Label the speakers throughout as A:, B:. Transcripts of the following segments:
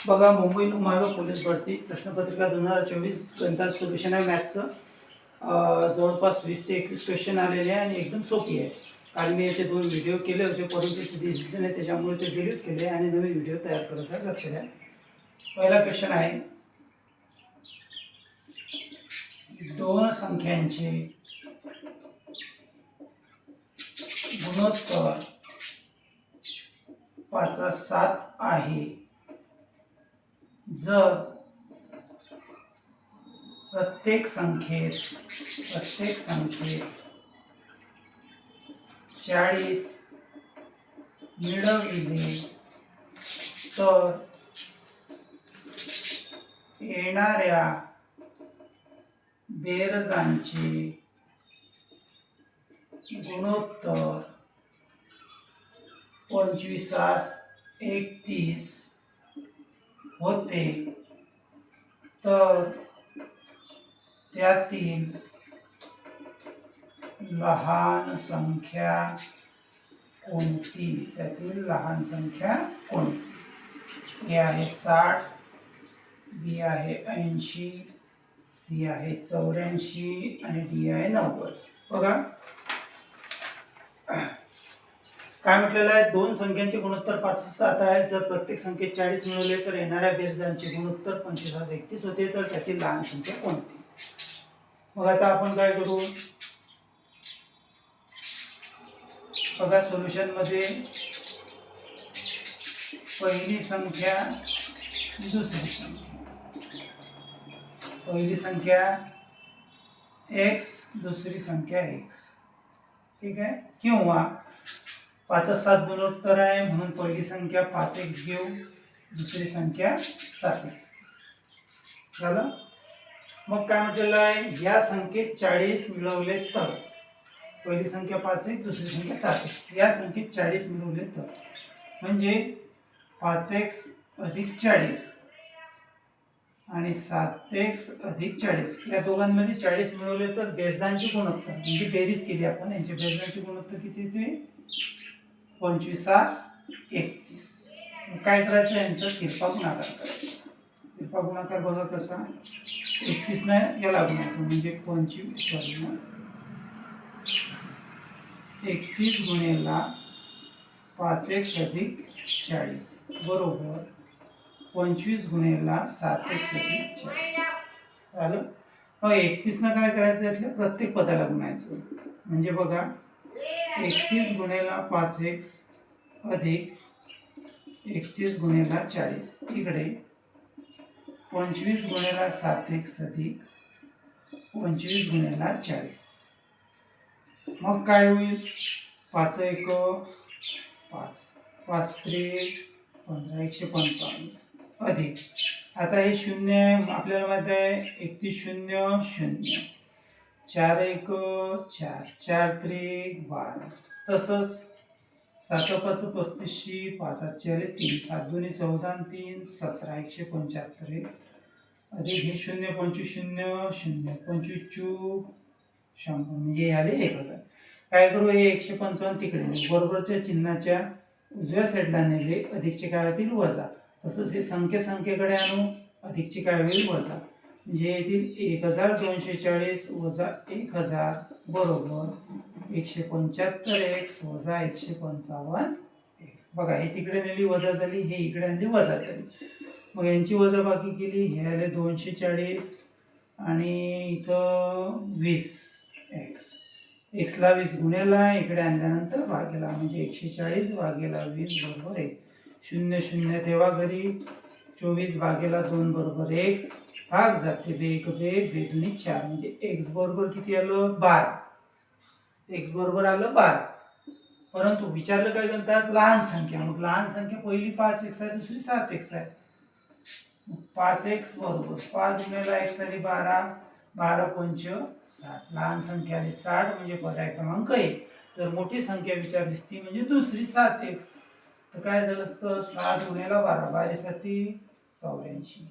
A: बघा, मुंबई महानगर पोलीस भरती प्रश्नपत्रिका 2024 गणितात सोल्युशन आहे मॅथचं. जवळपास 20 ते 21 क्वेश्चन आलेले आहे आणि एकदम सोपी आहे. काल मी याचे 2 व्हिडिओ केले होते, परंतु ते दिसले नाही, त्याच्यामुळे ते डिलीट केले आणि नवीन व्हिडिओ तयार करत आहे. लक्ष द्या. पहिला क्वेश्चन आहे, दोन संख्यांचे गुणोत्तर 5/7 आहे जर प्रत्येक संख्येत 40 मिळविले तर येणाऱ्या बेरजांचे गुणोत्तर 25:31 होते, तर त्यातील लहान संख्या कोणती? ए आहे 60, बी आहे 80, सी आहे 84 आणि डी आहे 90. बघा काय म्हटलेलं आहे, दोन संख्यांचे गुणोत्तर 5/7 आहे. जर प्रत्येक संख्येत 40 मिळवले तर येणाऱ्या बेरजांचे गुणोत्तर 25:31 होते, तर त्यातील लहान संख्या कोणती? मग आता आपण काय करू? बघा, सोल्युशन मध्ये पहिली संख्या, दुसरी संख्या, पहिली संख्या x, दुसरी संख्या x. ठीक आहे, किंवा 5/7 गुणोत्तर आहे म्हणून पहिली संख्या 5x घेऊ, दुसरी संख्या 7x. झालं. मग काय म्हटलेलं आहे, या संख्येत 40 मिळवले तर, पहिली संख्या 5x, दुसरी संख्या 7x, या संख्येत 40 मिळवले तर, म्हणजे 5x अधिक 40 आणि 7x अधिक 40, या दोघांमध्ये 40 मिळवले तर बेरजांचे गुणोत्तर, म्हणजे बेरीज केली आपण, यांचे बेरजांचे गुणोत्तर किती येते? 25:31. काय करायचं, यांचा तिरपा गुणाकार करायचा. तिरपा गुणाकार बघा कसा, 31 ने याला गुणायचं, म्हणजे 31 गुणेला 5x अधिक 40 बरोबर 25 गुणेला 7x अधिक 40. झालं. मग 31 ने काय करायचं, यातल्या प्रत्येक पदाला गुणायचं, म्हणजे बघा 31 गुणेला 5x अधिक 31 गुणेला 40, इकडे 25 गुणेला 7x अधिक 25 गुणेला 40. मग काय होईल, 5 1 5, 5 3 15, 155 अधिक, आता हे शून्य आपल्याला माहित आहे, 31 0 0, 4 1 4, 4 3 12, तसंच 7 5 35, 5 4 3, 7 2 14, 3 17, 175 अधिक हे 0 25 0 0, 25 100, म्हणजे आले 1000. काय करू, हे 155 तिकडे नेले, बरोबरच्या चिन्हाच्या उजव्या साईडला नेले, अधिकचे काय होतील वजा. तसंच हे संख्येकडे आणू, अधिकचे काय होईल वजा, म्हणजे येतील 1240 वजा 1000 बरोबर 175x वजा 155x. बघा, हे तिकडे नेली वजा झाली, हे इकडे आणली वजा झाली. मग यांची वजाबाकी केली, हे आले 240 आणि इथं 20x, x ला 20 गुणेला इकडे आणल्यानंतर भागेला, म्हणजे 140 भागेला 20 बरोबर 1. 0 0 तेव्हा घरी, 24 भागेला 2 बरोबर x, भाग जाते, बेक बेक बेदुनी 4, म्हणजे x बरोबर किती आलं, 12. x बरोबर आलं 12. परंतु विचारलं काय म्हणतात, लहान संख्या. मग लहान संख्या पहिली 5x आहे, दुसरी 7x आहे. 5x बरोबर 5 गुणेला x साठी 12, 12 पंच 60, लहान संख्या आली 60, म्हणजे पर्याय क्रमांक 1. जर मोठी संख्या विचारलीस ती म्हणजे दुसरी 7x, तर काय झालं असतं, 7 गुणेला 12, 12 साठी 84,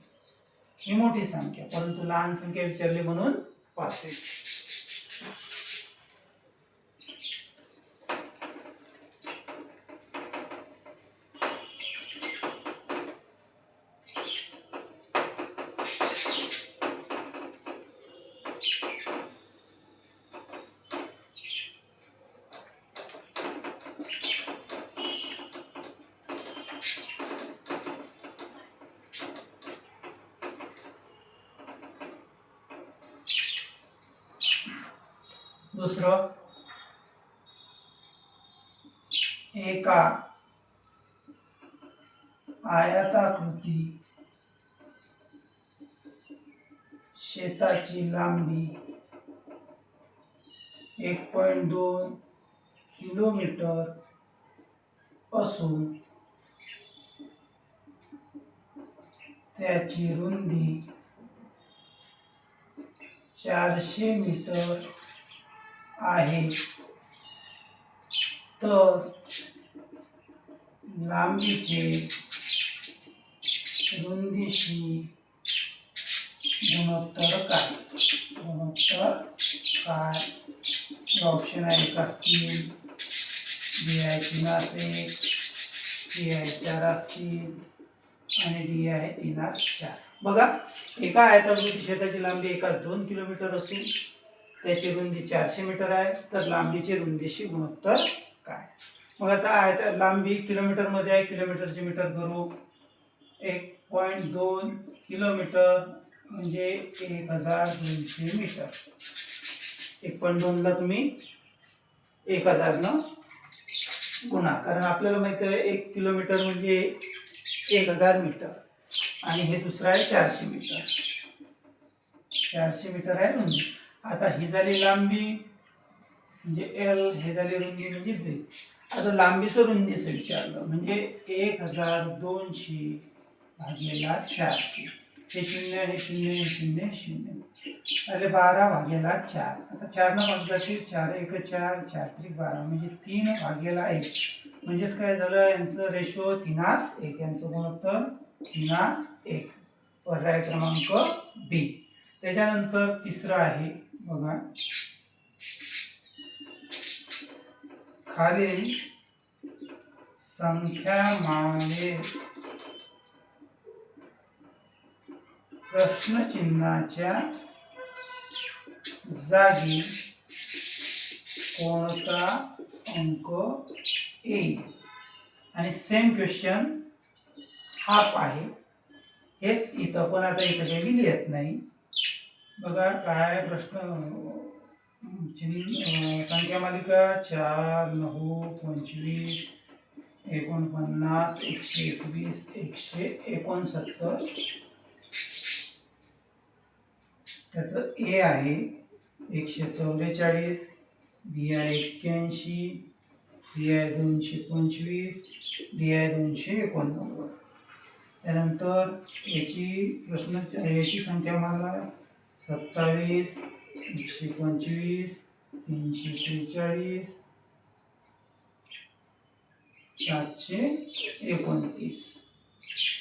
A: ही मोठी संख्या, परंतु लहान संख्या विचारली म्हणून 5x. दुसरं, एका आयताकृती शेताची लांबी 1.2 किलोमीटर असून त्याची रुंदी 400 मीटर आहे, तर लांबीचे रुंदीशी गुणोत्तर काय? गुणोत्तर काय? ऑप्शन आहे 1 असतील, बी आहे 3 असेल, सी आहे 4 असतील आणि डी आहे 3 4. बघा, एका आयताकृती शेताची लांबी एकाच 2 किलोमीटर असून त्याची रुंदी 400 मीटर आहे, तर लांबीची रुंदीशी गुणोत्तर काय? मग आता लांबी किलोमीटरमध्ये आहे, किलोमीटरचे मीटर करू. 1.2 किलोमीटर म्हणजे 1200 मीटर. 1.2 ला तुम्ही 1000 न गुणा, कारण आपल्याला माहिती आहे 1 किलोमीटर म्हणजे 1000 मीटर आणि हे दुसरं आहे 400 मीटर. 400 मीटर आहे रुंदी. आता ही झाली लांबी म्हणजे एल, हे झाली रुंदी म्हणजे बी. आता लांबीचं रुंदीचं विचारलं म्हणजे 1200 भागेला 400. हे 0, हे 0, हे 0, हे 0 अरे 12/4. आता 4 न भाग जातील, 4 1 4, 4 3 12 म्हणजे 3/1. म्हणजेच काय झालं, यांचं रेशो 3:1, यांचं गुणोत्तर 3:1. पर्याय क्रमांक बी. त्याच्यानंतर तिसरं आहे बघा, खालील संख्यामाले प्रश्नचिन्हाच्या जागी कोणता अंक येईल? आणि सेम क्वेश्चन हाफ आहे, हेच इथं पण. आता इथं काही लिहित नाही. बघा काय प्रश्न, संख्या मालिका 4 9 25 49 121 169. त्याचं ए आहे 144, बी आहे 81, सी आहे 225, डी आहे 289. त्यानंतर याची संख्या मला 27, 125, 343, 729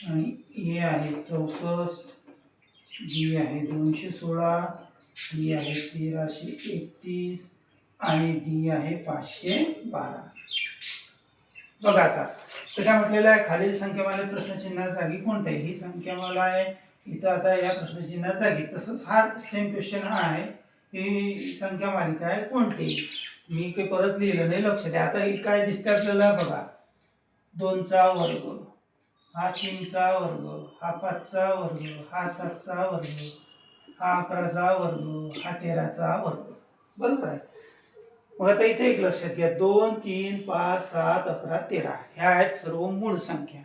A: आणि ए आहे 64, बी आहे 216, सी आहे 1331 आणि डी आहे 512. बघा आता तर काय म्हटलेलं आहे, खालील संख्यामालेत प्रश्नचिन्हा जागी कोणत्या? ही संख्यामाला आहे इथं. आता या प्रश्नचिन्हा जागी, तसंच हा सेम क्वेश्चन हा आहे, ही संख्या मालिका आहे कोणती? मी काही परत लिहिलं नाही, लक्ष द्या. आता काय दिसतं आपल्याला बघा, 2चा वर्ग, हा 3चा वर्ग, हा 5चा वर्ग, हा 7चा वर्ग, हा 11चा वर्ग, हा 13चा वर्ग. बरोबर आहे. मग आता इथे एक लक्षात घ्या, 2 3 5 7 11 13 ह्या आहेत सर्व मूळ संख्या.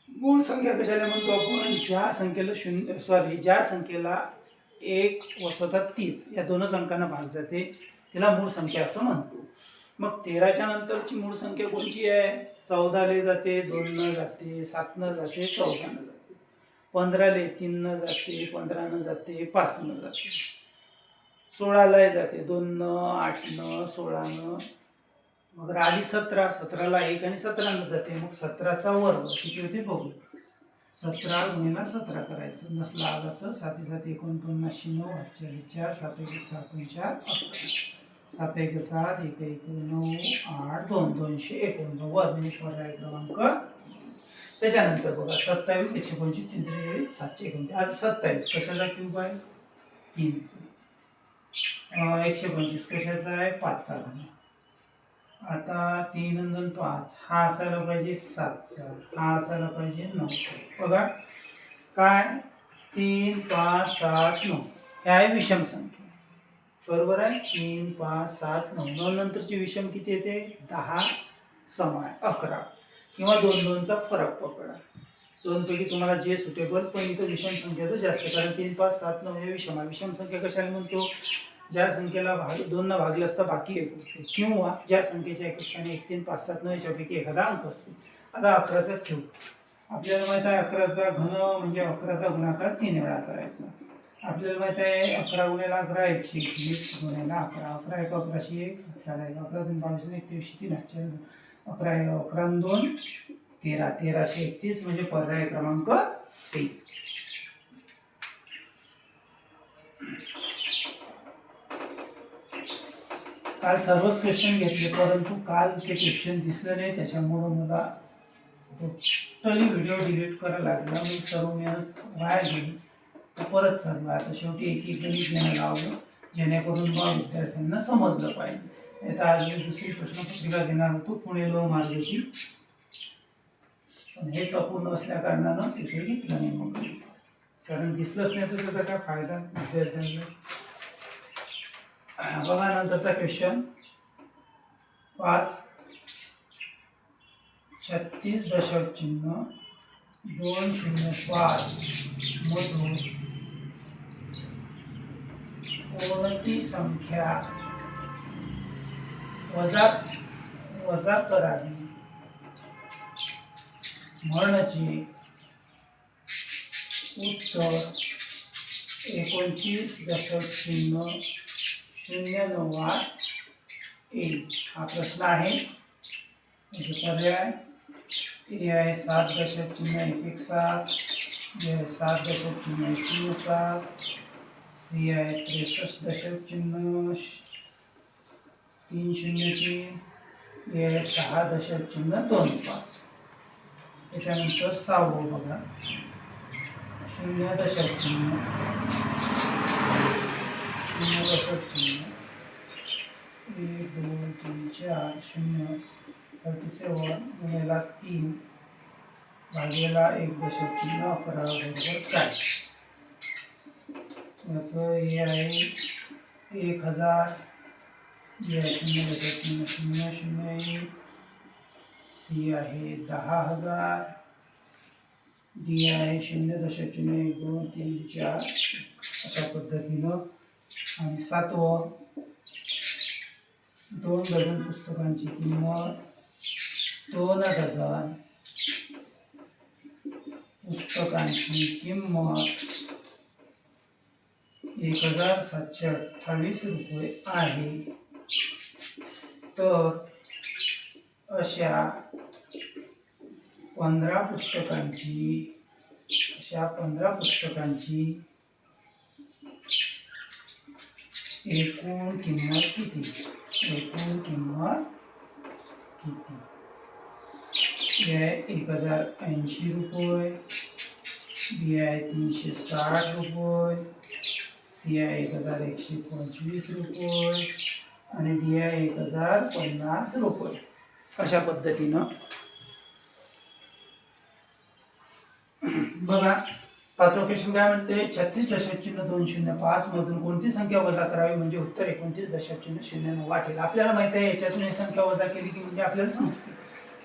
A: मूळ संख्या कशाला म्हणतो आपण? ज्या संख्येला ज्या संख्येला 1 व स्वतः 30 या दोनच अंकांना भाग जाते तिला मूळ संख्या असं म्हणतो. मग 13च्या नंतरची मूळ संख्या कोणची आहे? 14 ले जाते, 2 न जाते, 7 न जाते, 14 न जाते, 15 ले 3 न जाते, 15 न जाते, 5 न जाते, 16 ला जाते, 2 न, 8 न, 16 न, मग राहिली 17. 17 ला 1 आणि 17 न जाते, मग 17चा वर्ग किती होते बघू. 17 गुणिले 17 करायचं, नसला आला तर 7 7 49 9 4 7 1 7 4 7 1 7 1 1 9 8 2 291 पर्याय क्रमांक. त्याच्यानंतर बघा 27 125 343 729. आज 27 कशाचा क्यूब आहे? 3चा. 125 कशाचा आहे? 5चा घन. आता 3 आणि 5 हा असायला पाहिजे 7चा, हा असायला पाहिजे 9चा. बघा काय 3 5 7 9 ह्या आहे विषम संख्या. बरोबर आहे. 3, 5, 7, 9. 9 नंतरची विषम किती येते? 10 समान 11 किंवा 2 2चा फरक पकडा. दोनपैकी तुम्हाला जे सुटेबल, पण इथं विषम संख्याचं जास्त, कारण 3, 5, 7, 9 हे विषम आहे. विषम संख्या कशाला म्हणतो? ज्या संख्येला 2 भागले असता बाकी एक उरते, किंवा ज्या संख्येच्या एक स्थानी 1, 3, 5, 7, 9 याच्यापैकी एखादा अंक असतो. आता 11चा क्यूब आपल्याला माहित आहे. 11चा घन म्हणजे 11चा गुणाकार 3 वेळा करायचा. आपल्याला माहित आहे 11 गुणिले 11 121 गुणिले 11. 11 1 1101 चालेल. 11 2 22 23 3 11 11 2 13 1331 म्हणजे पर्याय क्रमांक सी. काल सर्वच क्वेश्चन घेतले, परंतु काल ते क्वेश्चन दिसलं नाही, त्याच्यामुळं मला टोटली व्हिडिओ डिलीट करायला लागला. मी सर्व मेहनत वाया गेली. परत चालू आता शेवटी एक एक गणित घ्यायला लावलं, जेणेकरून मग विद्यार्थ्यांना समजलं पाहिजे. आता आज मी दुसरी प्रश्नपत्रिका घेणार होतो पुणे लोहमार्गाची, पण हेच अपूर्ण असल्या कारणानं तिथे घेतलं नाही मग, कारण दिसलंच नाही तर त्याचा काय फायदा विद्यार्थ्यांना. बघा नंतरचा क्वेश्चन 5 36 दशक चिन्ह 205 मधून कोणती संख्या वजा करावी म्हणजे उत्तर 29 दशक चिन्ह 098 येईल. हा प्रश्न आहे. म्हणजे पर्याय ए आहे 7 दशक चिन्ह 117, बी आहे 7 दशक चिन्ह 107, सी आहे 63 दशक चिन्ह 303, ए आहे 6 दशक चिन्ह 25. त्याच्यानंतर 6वं बघा 0 दशक चिन्ह 0 दशक चिन्ह 1 2 3 4 0 37 गुणिले 3 भागेला 1 दशक चिन्ह 11 बरोबर काय? याचं हे आहे 1000, बी आहे 0 दशक चिन्ह 001, सी आहे 10,000, डी आहे 0 दशक चिन्ह 1 2 3 4 अशा पद्धतीनं. आणि 7वं 2 डझन पुस्तकांची किंमत 2 डझन पुस्तकांची किंमत 1728 रुपये आहे. तर अशा 15 पुस्तकांची एकूण किंमत किती? ए आहे 1080 रुपये, बी आहे 360 रुपये, सी आहे 1125 रुपये आणि डी आहे 1050 रुपये. अशा पद्धतीनं बघा. 5वं क्वेश्चन काय म्हणते? 36 दशक चिन्ह 205 मधून कोणती संख्या वजा करावी म्हणजे उत्तर 29 दशक चिन्ह 0 वाटेल. आपल्याला माहिती आहे याच्यातून ही संख्या वजा केली की म्हणजे आपल्याला समजते.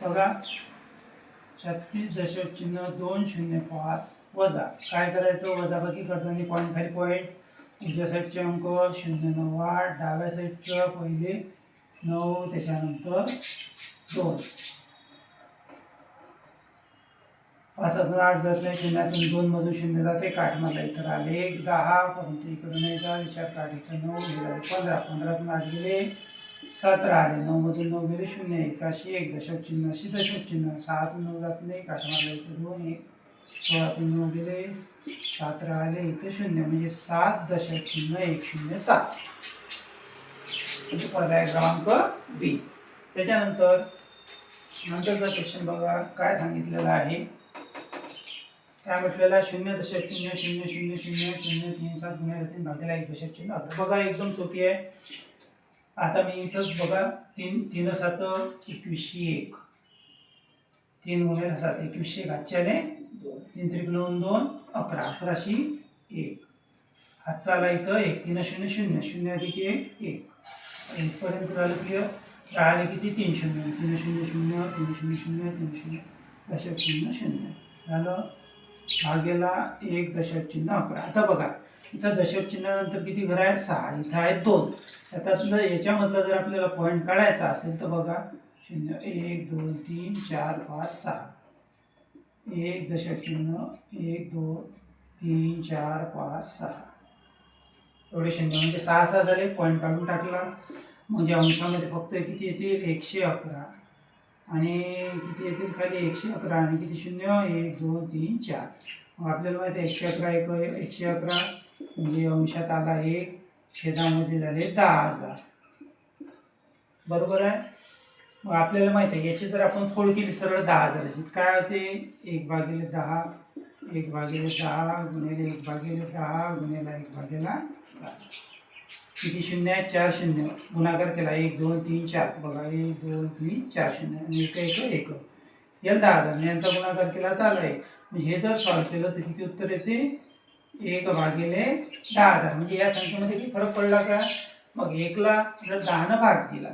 A: बघा 36 दशक चिन्ह 205 वजा काय करायचं? वजाबाकी करताना पॉईंट खाली पॉईंट, उजव्या साईडचे अंक 0,9, डाव्या साईडचं पहिले 9, त्याच्यानंतर 2. 5 8 जात नाही, 0 2 मधून 0 जाते, काठ मला इथं आले 10, परंतु इकडे नाही जा, विचार काठ इथं 9 हे झाले 15, 15तून 8 गेले 17 आले, 9 मधून 9 गेले 0 81 1 दशक चिन्ह 80 दशक चिन्ह, 6तून 9 जात नाही, काठ मला इथं 2 1, 16तून 9 गेले 17 आले इथं 0 म्हणजे 7 दशक चिन्ह 107 म्हणजे पर्याय क्रमांक बी. त्याच्यानंतर नंतरचा क्वेश्चन बघा काय सांगितलेलं आहे. काय म्हटलेलं आहे? 0 दशक चिन्ह 0 0 0 0 3 7 गुणिले 3 भागिले 1 दशक चिन्ह. बघा एकदम सोपी आहे. आता मी इथंच बघा 3 3 7 2101, 3 गुणिले 7 21 घातचे आले 2, 3 त्रिक 9 2 11 11शी 1 हातचा आला इथं 1 3 0 0 0 अधिक 1 1 इथपर्यंत झालं क्लिअर. राहिले किती 3 0 3 0 0 3 0 0 3 0 दशक चिन्ह 0 झालं. भागेला 1 दशक चिन्ह 11. आता बघा इथं दशक चिन्हानंतर किती घर आहे 6, इथं आहेत 2. त्यातलं याच्यामधलं जर आपल्याला पॉईंट काढायचा असेल तर बघा 0 1 2 3 4 5 6 1 दशक चिन्ह 1 2 3 4 5 6 एवढे 0 म्हणजे 6 6 झाले. पॉईंट काढून टाकला म्हणजे अंशामध्ये फक्त किती येतील 111 आणि किती येतील खाली 111 आणि किती 0 1 2 3 4. मग आपल्याला माहिती आहे 111 111 म्हणजे अंशात आला 1 छेदामध्ये झाले 10,000 बरोबर आहे. मग आपल्याला माहिती आहे याची जर आपण फोड केली सरळ 10,000ची काय होते 1/10 1/10 गुणिले 1/10 गुणिले 1/10 किती 0 आहे 4 0 गुणाकार केला 1 2 3 4 बघा 1 2 3 4 0 आणि 1 1 1 याला 10,000 यांचा गुणाकार केला तर आला आहे. म्हणजे हे जर सॉल्व्ह केलं तर किती उत्तर येते 1/10,000. म्हणजे या संख्येमध्ये किती फरक पडला का. मग 1ला जर 10 भाग दिला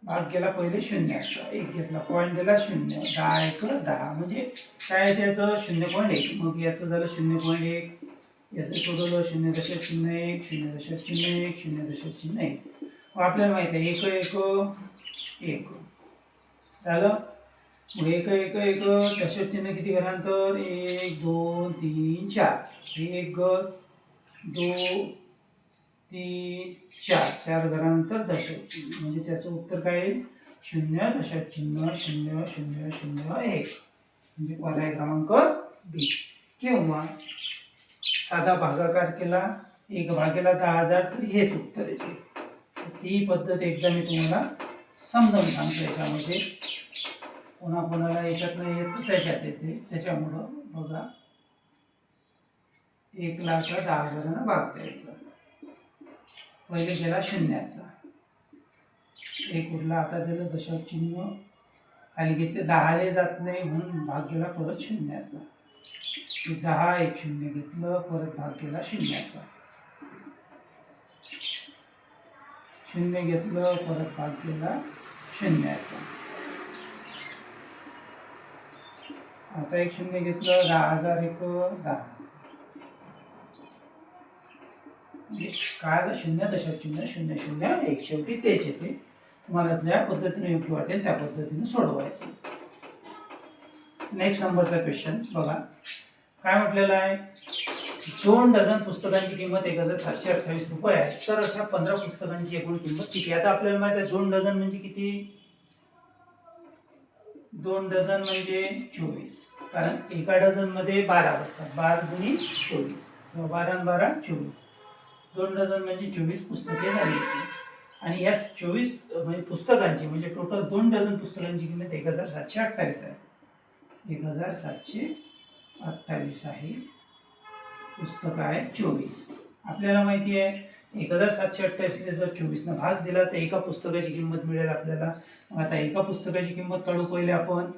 A: भाग गेला पहिले 0चा 1 घेतला पॉईंट दिला 0 10 1 10 म्हणजे काय त्याचं 0.1. मग याचं झालं 0.1 याचं सोडवलं 0.01 0.01 0.01. मग आपल्याला माहिती आहे 1 1 1 झालं. मग 1 1 1 दशक चिन्ह किती घरांतर 1 2 3 4 1 घर 2 3 4 4 घरानंतर दशक चिन्ह म्हणजे त्याचं उत्तर काय येईल 0 दशक चिन्ह 0 0 0 1 म्हणजे पर्याय क्रमांक बी. किंवा साधा भागाकार केला 1/10,000 तर हेच उत्तर येते. ती पद्धत एकदा मी तुम्हाला समजावून सांगतो. याच्यामध्ये कोणाकोणाला याच्यात नाही येत तर त्याच्यात येते. त्याच्यामुळं बघा 1,10,000 भाग द्यायचा पहिले गेला 0चा 1 उरला. आता दिलं दशक चिन्ह खाली घेतले 10ले जात नाही म्हणून भाग गेला परत 0चा 10 1 0 घेतलं परत भाग गेला 0चा 0 घेतलं परत भाग गेला 0चा. आता 1 0 घेतलं 10,000 1 10,000 काय 0 दशक चिन्ह 0 0 1 शेवटी तेच येते. तुम्हाला ज्या पद्धतीने योग्य वाटेल त्या पद्धतीने सोडवायचं. नेक्स्ट नंबरचा क्वेश्चन बघा काय म्हटलेलं आहे 2 डझन पुस्तकांची किंमत 1,728 रुपये आहे तर अशा 15 पुस्तकांची एकूण किंमत किती. आता आपल्याला माहिती आहे 2 डझन म्हणजे किती 2 डझन म्हणजे 24 कारण एका डझन मध्ये 12 बसतात 12 गुणी 24 12 आणि 12 24 2 डझन म्हणजे 24 पुस्तके झाली. आणि या 24 म्हणजे पुस्तकांची म्हणजे टोटल 2 डझन पुस्तकांची किंमत 1,728 आहे 1,728 आहे. पुस्तकं आहे 24. आपल्याला माहिती आहे 1,728 जर 24 न भाग दिला तर एका पुस्तकाची किंमत मिळेल आपल्याला. मग आता एका पुस्तकाची किंमत काढू पहिले आपण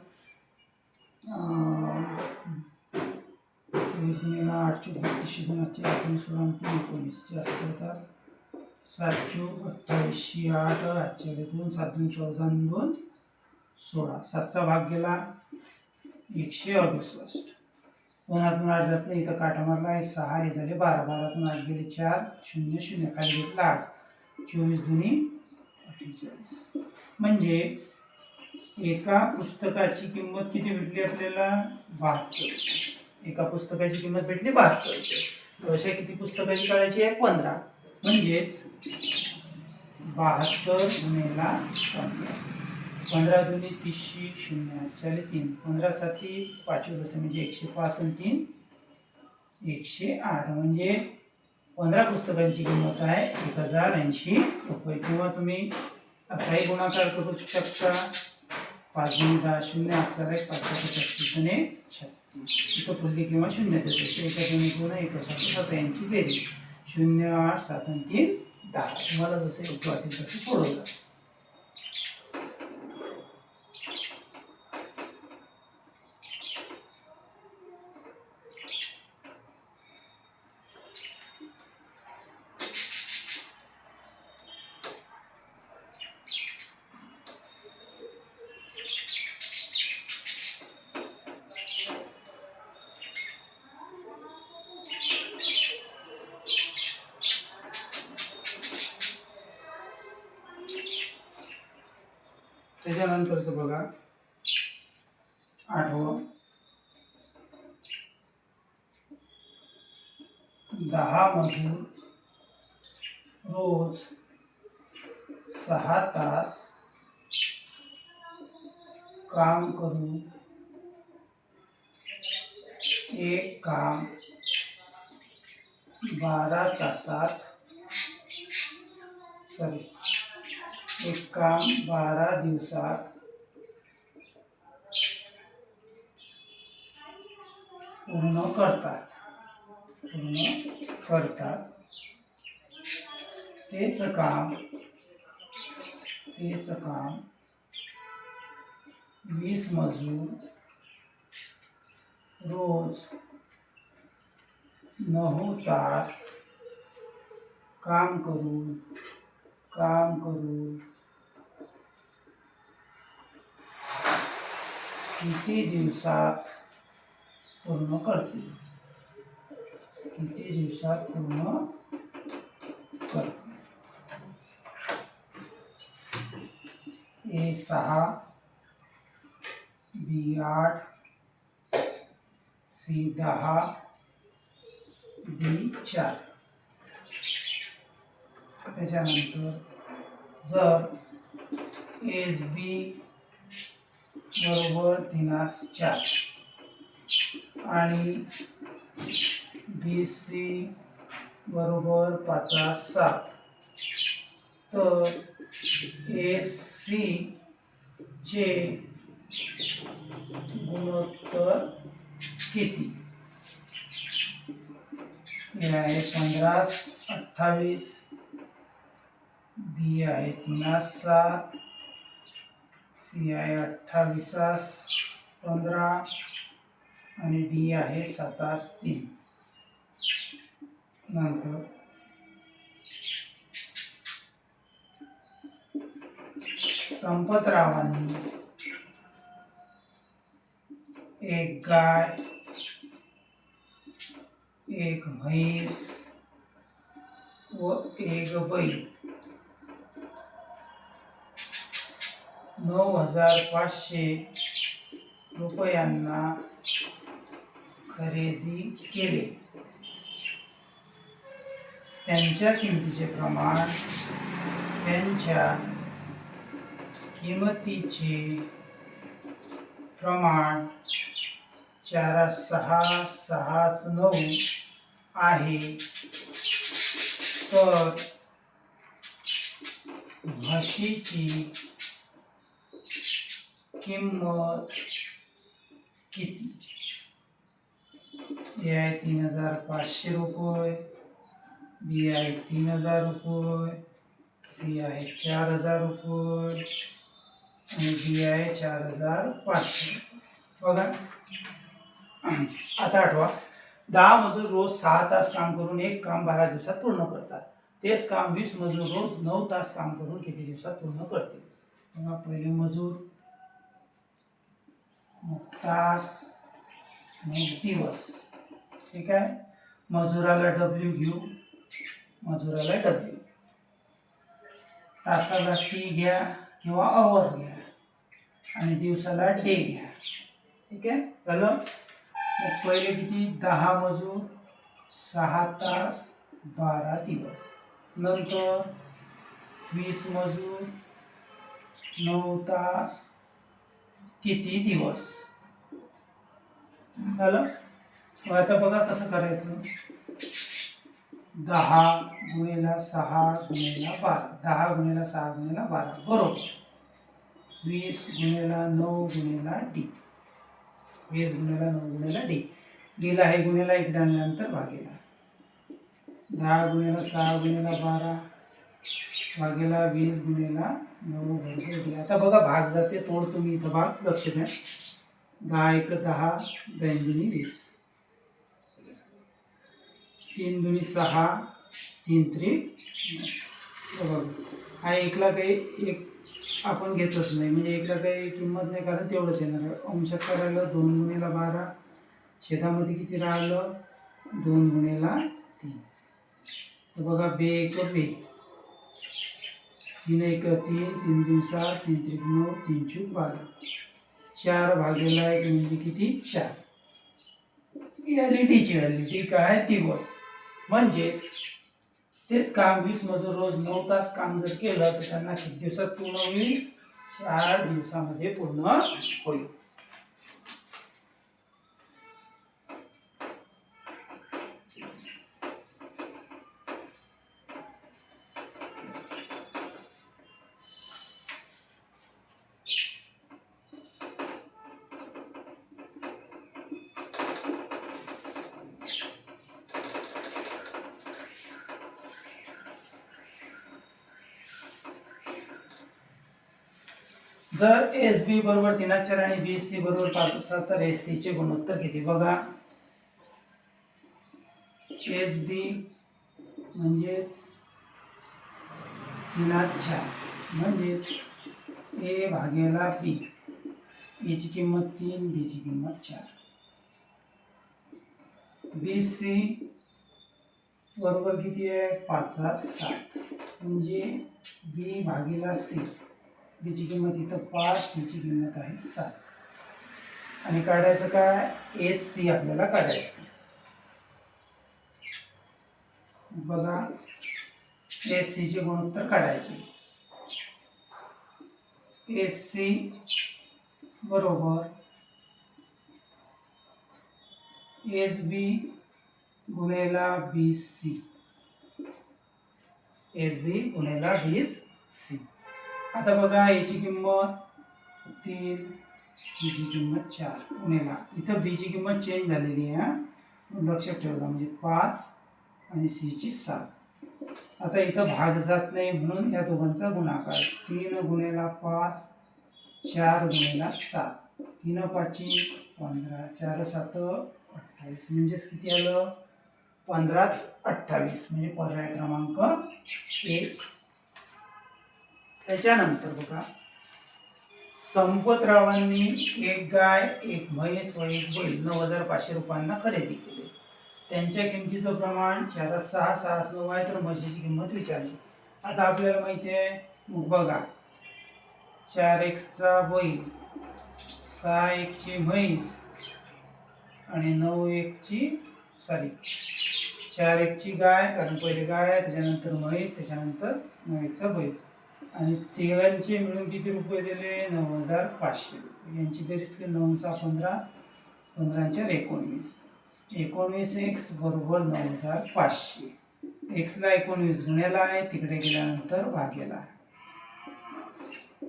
A: 24 8 32 2 8 16 19 जास्त होतात 7 28 8 8 2 7 2 14 2 16 7चा भाग गेला 168 2 8 जात नाही इथं काटा मारला आहे 6 हे झाले 12 12 8 गेले 4 0 0 खाली घेतला 8 24 दुनी 48 म्हणजे एका पुस्तकाची किंमत किती भेटली आपल्याला 72. एका पुस्तकाची किंमत भेटली 72. अशा किती पुस्तकाची काढायची आहे 15 म्हणजेच 72 गुणिले 15 दुनी 30 0 4 3 15 7 5 म्हणजे 105 आणि 3 108 म्हणजे 15 पुस्तकांची किंमत आहे 1,080 रुपये. किंवा तुम्ही असाही गुणाकार करू शकता 5 गुणी 10 0 8 1 5 36 आणि 36 इथं पुढली किंवा 0 देतो एका दोन्ही गुण 1 7 7 यांची बेरीज 0 8 7 आणि 3 10. तुम्हाला जसं योग्य वाटेल तसं सोडवलं. त्याच्यानंतरचं बघा 8वं 10 मजूर रोज 6 तास काम करून एक काम 12 तासात एक काम 12 दिवसात पूर्ण करतात तेच काम 20 मजूर रोज 9 तास काम करून किती दिवसात पूर्ण करतील A 6 B 8 C 10 D 4 त्याच्यानंतर जर एस बी बरोबर 3/4 आणि बी सी बरोबर 5/7 तर एस सी चे गुणोत्तर किती? हे आहे 15/28 बी आहे 3/7 सी आहे 28/15 आणि डी आहे 7/3 नंतर संपतरावांनी एक गाय एक म्हैस व एक बैल 9,500 रुपयांना खरेदी केले. त्यांच्या किमतीचे प्रमाण त्यांच्या किमतीचे प्रमाण 4,669 आहे. तर म्हशीची किंमत किती? ए आहे 3,500 रुपये, बी आहे 3,000 रुपये, सी आहे 4,000 रुपये आणि डी आहे 4,500. बघा आता आठवा 10 मजूर रोज 6 तास काम करून एक काम 12 दिवसात पूर्ण करतात. तेच काम 20 मजूर रोज 9 तास काम करून किती दिवसात पूर्ण करतील? बघा पहिले मजूर, मग तास, मग दिवस. ठीक आहे. मजुराला डब्ल्यू घेऊ, मजुराला डब्ल्यू, तासाला टी घ्या किंवा आवर घ्या आणि दिवसाला डे घ्या. ठीक आहे झालं. मग पहिले किती 10 मजूर 6 तास 12 दिवस, नंतर 20 मजूर 9 तास किती दिवस झालं. मग आता बघा कसं करायचं. 10 गुणिला 6 गुणिला 12, 10 गुणिला 6 गुणिला 12 बरोबर 20 गुणिला 9 गुणिला डी, 20 गुणिला 9 गुणिला डी. डीला हे गुणिला एकदा नंतर भागेला 10 गुणिला 6 गुणिला 12 भागेला 20 गुणिला 9 गुणिला डी. आता बघा भाग जाते, तोड तुम्ही इथं भाग लक्ष द्या. 10 एक 10, 10 दुनी 20, 3 दुनी 6, 3 त्रिक. बघा हा एकला काही एक आपण घेतच नाही, म्हणजे एकला काही किंमत नाही, कारण तेवढंच येणार आहे. अंशात करायला 2 गुणिला 12, छेदामध्ये किती राहिलं 2 गुणिला 3. तर बघा बे एक बे, तीन एक 3, 3 2 7, 3 त्रिक 9, 3 चूक 12. 4 भागलेला 1 म्हणजे किती? 4. टीची व्हॅल्यू ठीक आहे ती बस. म्हणजेच तेच काम 20 मजूर रोज 9 तास काम जर केलं तर त्यांना किती दिवसात पूर्ण होईल? 4 दिवसामध्ये पूर्ण होईल. जर एस बी बरोबर 3/4 आणि बी सी बरोबर 5 असेल तर एस सी चे गुणोत्तर किती? बघा, एस बी म्हणजेच 3/4 म्हणजेच ए भागेला बी. ए ची किंमत 3, बी ची किंमत 4. बी सी बरोबर किती आहे? 5/7 म्हणजे बी भागेला सी. बी ची किंमत इथं 5, सी ची किंमत आहे 7. आणि काढायचं काय? एस सी आपल्याला काढायचं. बघा, एस सी चे गुणोत्तर काढायचे. एस सी बरोबर एस बी गुणेला बी सी. एस बी गुणेला बी सी. आता बघा, याची किंमत 3, बीची किंमत 4 गुणेला इथं बीची किंमत चेंज झालेली आहे, लक्षात ठेवा. म्हणजे 5 आणि सी ची 7. आता इथं भाग जात नाही म्हणून या दोघांचा गुणाकार. 3 गुणेला 5, 4 गुणेला 7. 3 5 15, 4 7 28. म्हणजेच किती आलं? 15 28. म्हणजे पर्याय क्रमांक 1. त्याच्यानंतर बघा, संपतरावांनी एक गाय, एक म्हैस व एक बैल 9,500 रुपयांना खरेदी केले. त्यांच्या किमतीचं प्रमाण 4 6 6 9 आहे, तर म्हशीची किंमत विचारली. आता आपल्याला माहिती आहे, मग बघा, 4 चा बैल, 6 ची म्हैस आणि 9 ची 4 ची गाय, कारण पहिले गाय आहे, त्याच्यानंतर म्हैस, त्याच्यानंतर 9 चा बैल. आणि तिघांचे मिळून किती रुपये दिले? 9,500 रुपये. यांची बेरीज केली. 9 6 15, 15 19. 19 एक्स बरोबर 9,500. एक्सला 19 गुणेला आहे, तिकडे गेल्यानंतर भागेला आहे.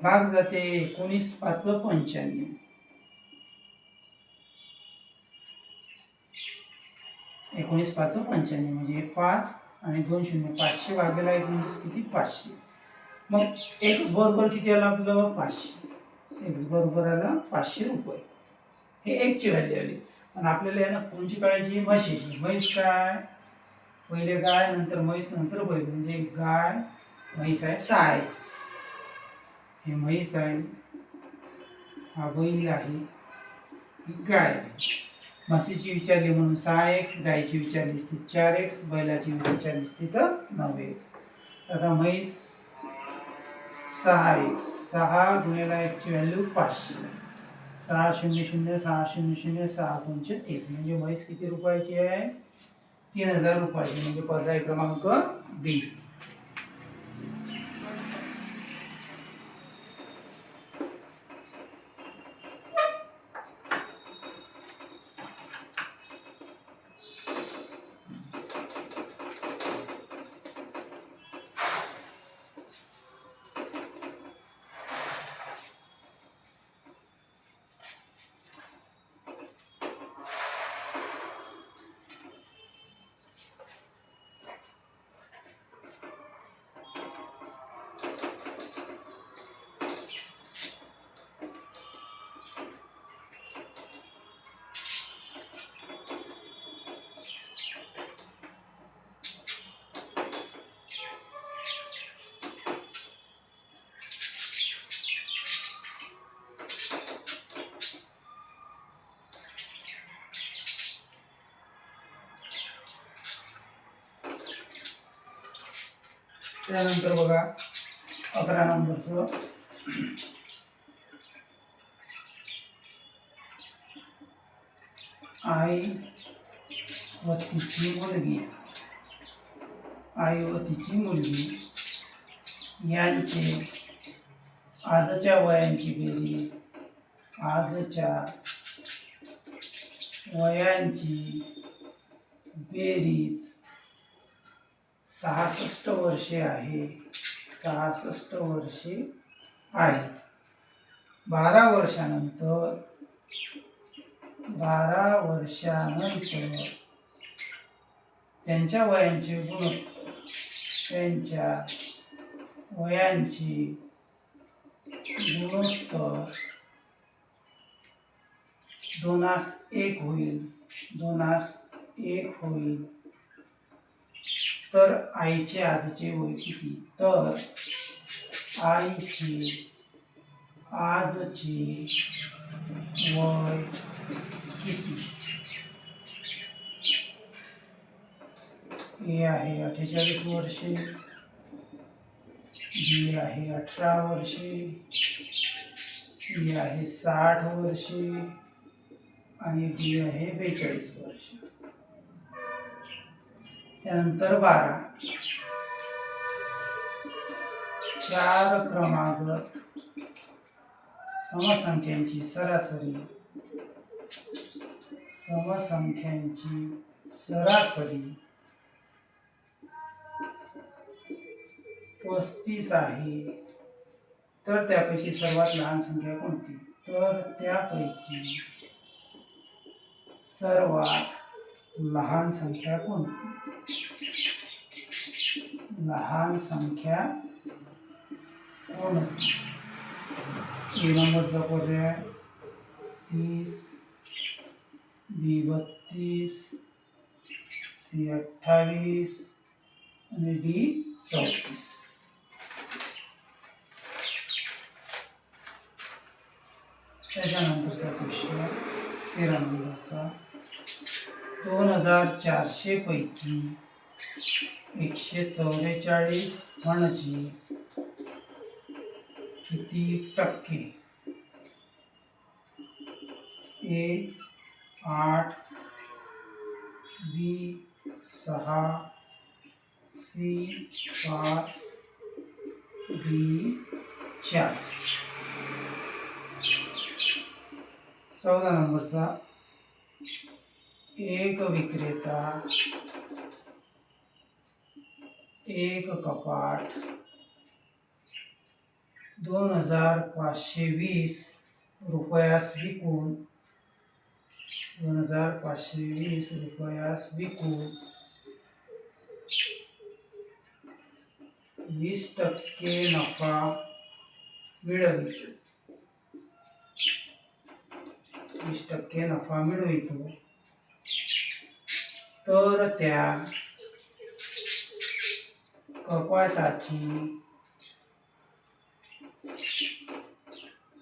A: भाग जाते 19 5 95. 19 5 95 म्हणजे 5 आणि 2 0 500 भागेला 1 म्हणजे किती? 500. मग एक्स बरोबर किती आलं आपलं? 500. एक्स बरोबर आला 500 रुपये. हे एक्सची व्हॅल्यू आली. आणि आपल्याला याला कोणची काढायची? म्हशीची. म्हैस काय? पहिले गाय, नंतर म्हैस, नंतर बैल. म्हणजे गाय, म्हैस आहे 6x. हे म्हैस आहे, हा बैल आहे, ही गाय आहे. म्हशीची विचारली म्हणून 6x, गायची विचारली असती 4x, बैलाची विचारली असती तर 9x. आता म्हैस 6x, 6 गुणेला 1 ची व्हॅल्यू 500. 6 0 0 6 0 0 6 5 30. म्हणजे म्हैस किती रुपयाची आहे? 3,000 रुपयाची. म्हणजे पर्याय क्रमांक बी. त्यानंतर बघा, 11 नंबरचं आई व तिची मुलगी यांचे आजच्या वयांची बेरीज 66 वर्षे आहे. 12 वर्षानंतर त्यांच्या वयांची गुणोत्तर 2:1 होईल. तर आईचे आजचे वय किती? तर आईचे आजचे वय किती? ए आहे 48 वर्षे, बी आहे 18 वर्षे, सी आहे 60 वर्षे आणि डी आहे 42 वर्षे. त्यानंतर 12 4 क्रमागत समसंख्यांची सरासरी 35 आहे. तर त्यापैकी सर्वात लहान संख्या कोणती? तर त्यापैकी सर्वात लहान संख्या कोणती? ए नंबरचा पर्याय 30, बी 32, सी 28 आणि डी 34. त्याच्यानंतरचा क्वेश्चन 13 नंबरचा 2400 पैकी 144 म्हणजे किती टक्के? ए 8, बी 6, सी 5, डी 4. 14 नंबरचा एक विक्रेता एक कपाट 2520 रुपयास विकून 20% नफा मिळवितो. तर त्या कपाटाची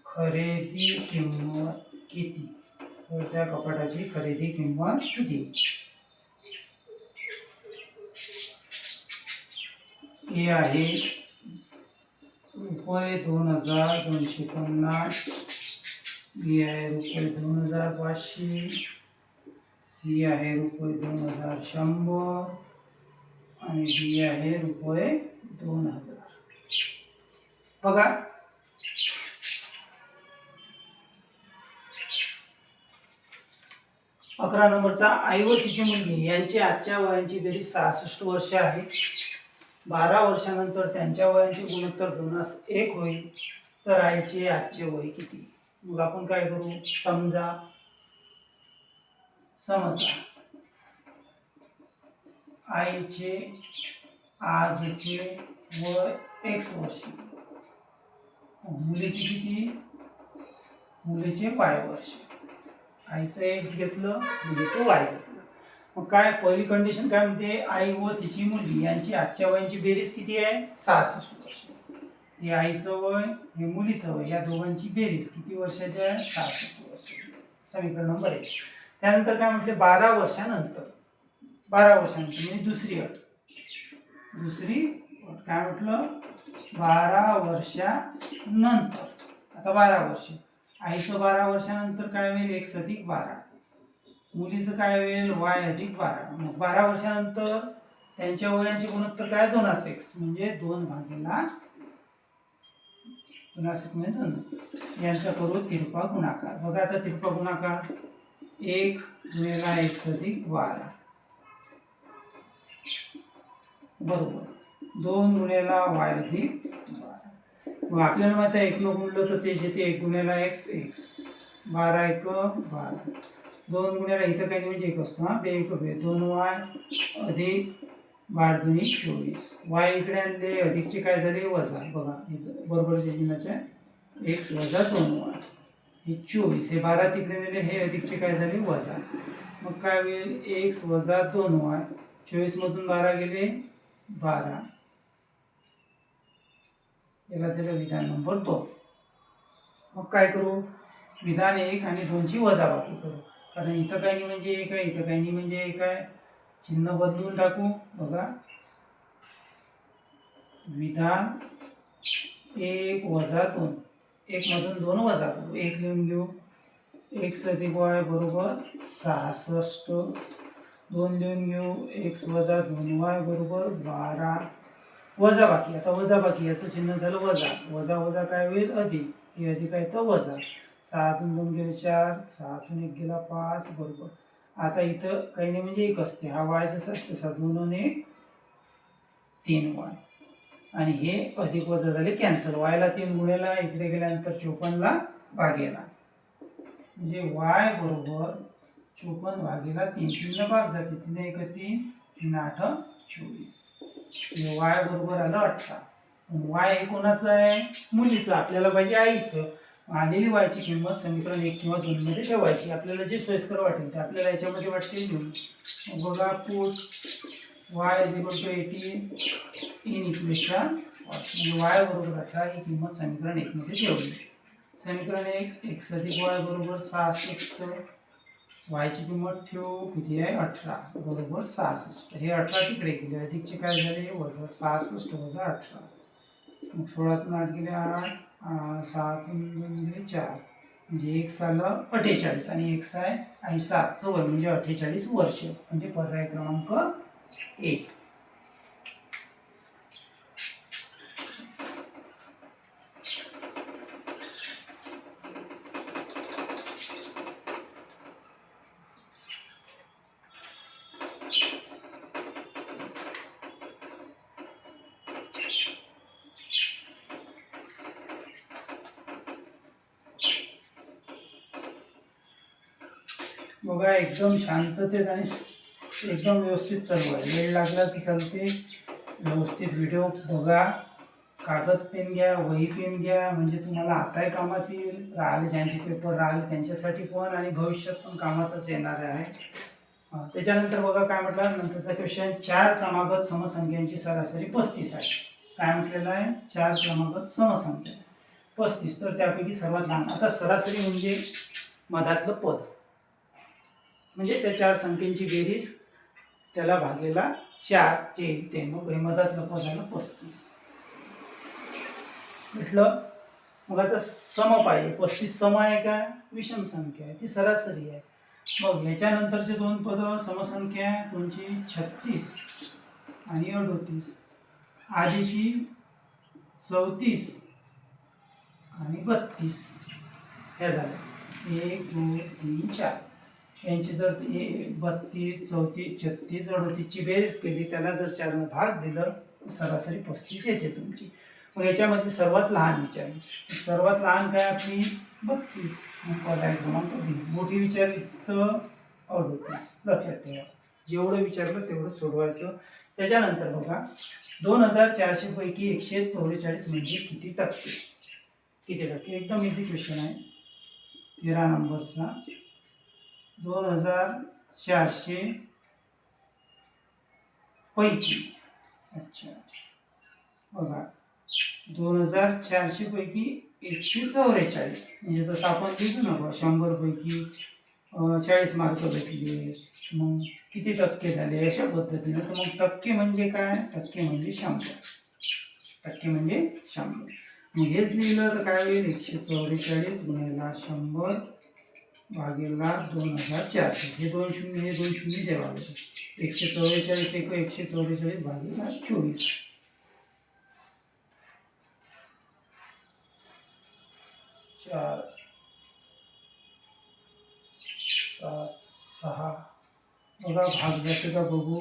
A: खरेदी किंमत किती? ए आहे रुपये 2250, बी आहे रुपये 2500, सी आहे रुपये 2100 आणि डी आहे रुपये 2000. बघा, अकरा नंबरचा आई व तिची मुलगी यांची आजच्या वयांची बेरीज 66 वर्षे आहे. 12 वर्षानंतर त्यांच्या वयांचे गुणोत्तर 2:1 होईल. तर आईचे आजचे वय किती? मग आपण काय करू? समजा आईचे आजचे वय x वर्ष, मुलीचे किती? मुलीचे y वर्ष. आईचं x घेतलं, मुलीचं y घेतलं. मग काय पहिली कंडिशन काय म्हणते? आई व तिची मुलगी यांची आजच्या वयांची बेरीज किती आहे? 66 वर्ष. हे आईचं वय, हे मुलीचं वय, या दोघांची बेरीज किती वर्षाची आहे? 66 वर्षाची. समीकरण नंबर 1. त्यानंतर काय म्हटले? 12 वर्षानंतर म्हणजे दुसरी अट काय म्हटलं? 12 वर्षानंतर. आता 12 वर्ष, आईचं 12 वर्षानंतर काय होईल, x अधिक 12. मुलीचं काय होईल, y अधिक 12. मग 12 वर्षानंतर त्यांच्या वयांचे गुणोत्तर काय, 2x, म्हणजे 2 भागीला 2x म्हणजे 2. यांचा करू तिरपा गुणाकार. बघा आता तिरपा गुणाकार, 1 गुणिला x अधिक 12 बरोबर 2 गुणिला y अधिक 12. मग आपल्याला माहिती आहे 1 गुणलं तर तेच येते, 1 गुणिला x x, 12 1 12, 2 गुणिला इथं काही म्हणजे 1 असतो, हा 2 1 2, 2y अधिक 12 2 24. y इकडे आणले, अधिकचे काय झाले, वजा. बघा इथं बरोबरच्या चिन्हाच्या x वजा 2y, हे 24. हे 12 तिकडे नेले, हे अधिकचे काय झाले, वजा. मग काय होईल, x वजा 2y. 24 मधून 12 गेले 12. याला दिलं विधान नंबर 2. मग काय करू, विधान 1 आणि 2 ची वजाबाकी करू, कारण इथं काही नाही म्हणजे 1 आहे, इथं काही नाही म्हणजे 1 आहे. चिन्ह बदलून टाकू. बघा विधान 1 वजा 2, 1 मधून 2 वजा करू, 1 लिहून घेऊ. x अधिक y बरोबर 66. 2 लिहून घेऊ, x वजा 2y बरोबर 12. वजा बाकी, आता वजा बाकी, याचं चिन्ह झालं वजा. वजा वजा काय होईल, अधिक. हे अधिक आहे तर वजा. 6 तून 2 गेले 4, 6 तून 1 गेला 5 बरोबर. आता इथं काही नाही म्हणजे 1 असते, हा y जसा तसा 2 आणि 1 3y, आणि हे अधिक वजा झाले कॅन्सल. y ला 3 गुणेला इकडे गेल्यानंतर 54 ला भागेला, म्हणजे y बरोबर 54 भागेला 3. 3 ला भाग जाते, 3 1 3, 3 8 24. y बरोबर आलं 18. y हे कोणाचं आहे, मुलीचं. आपल्याला पाहिजे आईचं. आलेली y ची किंमत समीकरण 1 किंवा 2 मध्ये ठेवायची. आपल्याला जे सोयीस्कर वाटेल ते आपल्याला याच्यामध्ये वाटते घेऊन. मग बघा put y is equal to 18 in equation 40, म्हणजे y बरोबर 18 ही किंमत समीकरण 1 मध्ये ठेवली. समीकरण 1, x अधिक y बरोबर 66. y ची किंमत ठेवू, किती आहे, 18 बरोबर 66. हे 18 तिकडे गेले, अधिकचे काय झाले, वजा 66 वजा 18. मग 16 तून 8 गेले 8, 6 तून 2 गेले 4, म्हणजे x आलं 48, आणि x आहे आईचं आजचं वय म्हणजे 48 वर्ष, म्हणजे पर्याय क्रमांक 1. बघा एकदम शांततेत आणि एकदम व्यवस्थित चालू आहे. वेळ लागला की चालते, व्यवस्थित व्हिडिओ बघा. कागद पेन घ्या, वही पेन घ्या, म्हणजे तुम्हाला आताही कामात येईल, राहिले ज्यांचे पेपर राहिले त्यांच्यासाठी पण, आणि भविष्यात पण कामातच येणार आहे. त्याच्यानंतर बघा काय म्हटलं, नंतरचा क्वेश्चन, 4 क्रमागत समसंख्यांची सरासरी 35 आहे. काय म्हटलेलं आहे, 4 क्रमागत समसंख्या 35, तर त्यापैकी सर्वात लहान. आता सरासरी म्हणजे मधातलं पद, म्हणजे त्या 4 संख्यांची बेरीज त्याला भागेला 4 जे येईल ते. मग हे मधातलं पद झालं 35 म्हटलं. मग आता सम पाहिजे. 35 सम आहे का, विषम संख्या आहे, ती सरासरी आहे. मग याच्यानंतरचे 2 पद समसंख्या कोणची, 36 आणि 38. आधीची 34 आणि 32 ह्या झाल्या, 1 2 3 4. यांची जर 32 34 36 38 ची बेरीज केली, त्याला जर 4 ने भाग दिलं, सरासरी 35 येते तुमची. मग याच्यामध्ये सर्वात लहान विचारली, सर्वात लहान काय आपली 32. मग पर्याय क्रमांक बी. मोठी विचारली तर 38. लक्षात ठेवा, जेवढं विचारलं तेवढं सोडवायचं. त्याच्यानंतर बघा 2400 पैकी 144 म्हणजे किती टक्के. किती टक्के, एकदम इझी क्वेश्चन आहे, 13 नंबरचा. 2400 पैकी, अच्छा बघा 2400 पैकी 144, म्हणजे जसं आपण लिहितो ना, 100 पैकी 40 मार्क भेटले, मग किती टक्के झाले, अशा पद्धतीने. तर मग टक्के म्हणजे काय, टक्के म्हणजे 100. टक्के म्हणजे 100. मग हेच लिहिलं तर काय होईल 144 गुणिले 100 भागेला 2400. हे 2 शून्य हे 2 शून्य द्यावा लागेल. 144 एक 144 भागेला 24. 4 7 6 बघा भाग जाते का बघू.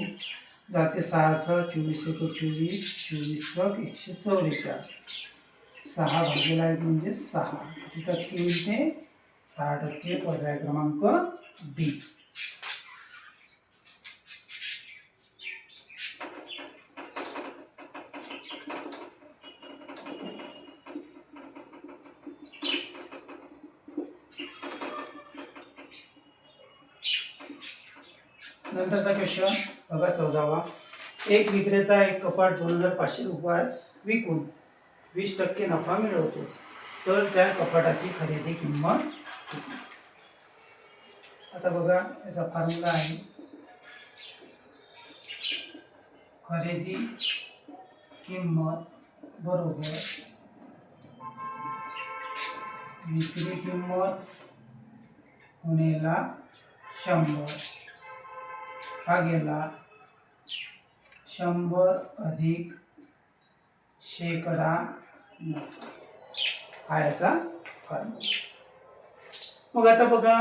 A: जाते 6 24 एक 24 24 144. 6 भागेला 1 म्हणजे 6. किती टक्के येईल ते 6%. पर्याय क्रमांक बी. नंतरचा क्वेश्चन बघा 14वा. एक विक्रेता एक कपाट 2500 रुपयास विकून 20% नफा मिळवतो, तर त्या कपाटाची खरेदी किंमत किती? आता बघा याचा फॉर्म्युला आहे. खरेदी किंमत बरोबर विक्री किंमत गुणिले 100 भागेला 100 अधिक शेकडा नफा. हा याचा फॉर्म्युला. मग आता बघा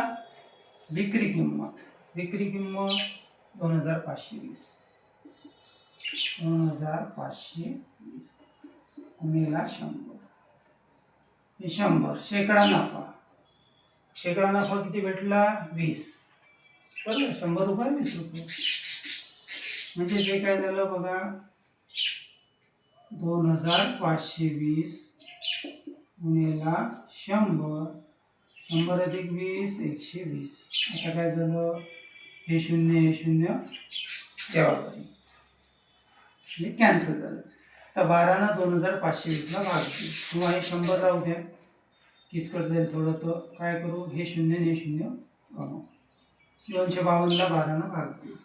A: विक्री किंमत 2520 गुणिले 100 हे 100. शेकडा नफा किती भेटला 20. बरोबर 100 रुपये 20 रुपये. म्हणजे जे काय झालं बघा 2520 गुणिले 100 100 अधिक 20 120. आता काय झालं हे शून्य जवाबदारी म्हणजे कॅन्सल झालं. तर 12 ना 2520 ला भाग देऊ किंवा हे 100 राहू द्या. किसकट जाईल थोडं. तर काय करू हे शून्य ने शून्य करू. 252 ला 12 ना भाग देऊ.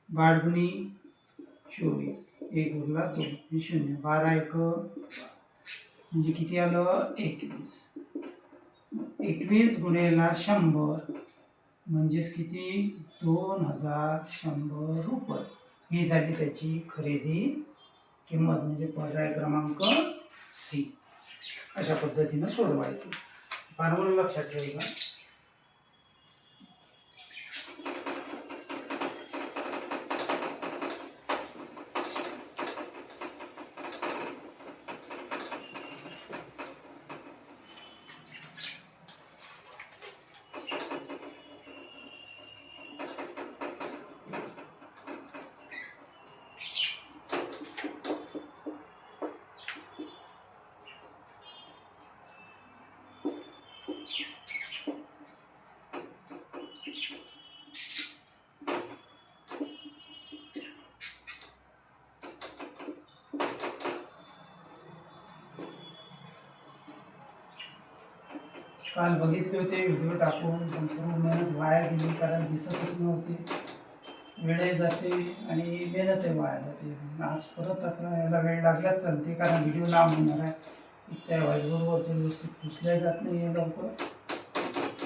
A: 12 गुणी 24 1 उरला 2 हे 0. 12 एक म्हणजे किती आलं 21. 21 गुणिले 100 म्हणजेच किती 2100 रुपये. ही झाली त्याची खरेदी किंमत म्हणजे पर्याय क्रमांक सी. अशा पद्धतीनं सोडवायचं. फॉर्म्युला लक्षात ठेवा. काल बघितले होते व्हिडिओ टाकून पण सर्व मेहनत वाया गेली कारण दिसतच नव्हते. वेळही जाते आणि मेहनतही वाया जाते. आज परत आता याला वेळ लागलाच चालते कारण व्हिडिओ लांब होणार आहे. त्या व्हाईटबोर्डवरच्या व्यवस्थित पुसल्या जात नाही आहे लवकर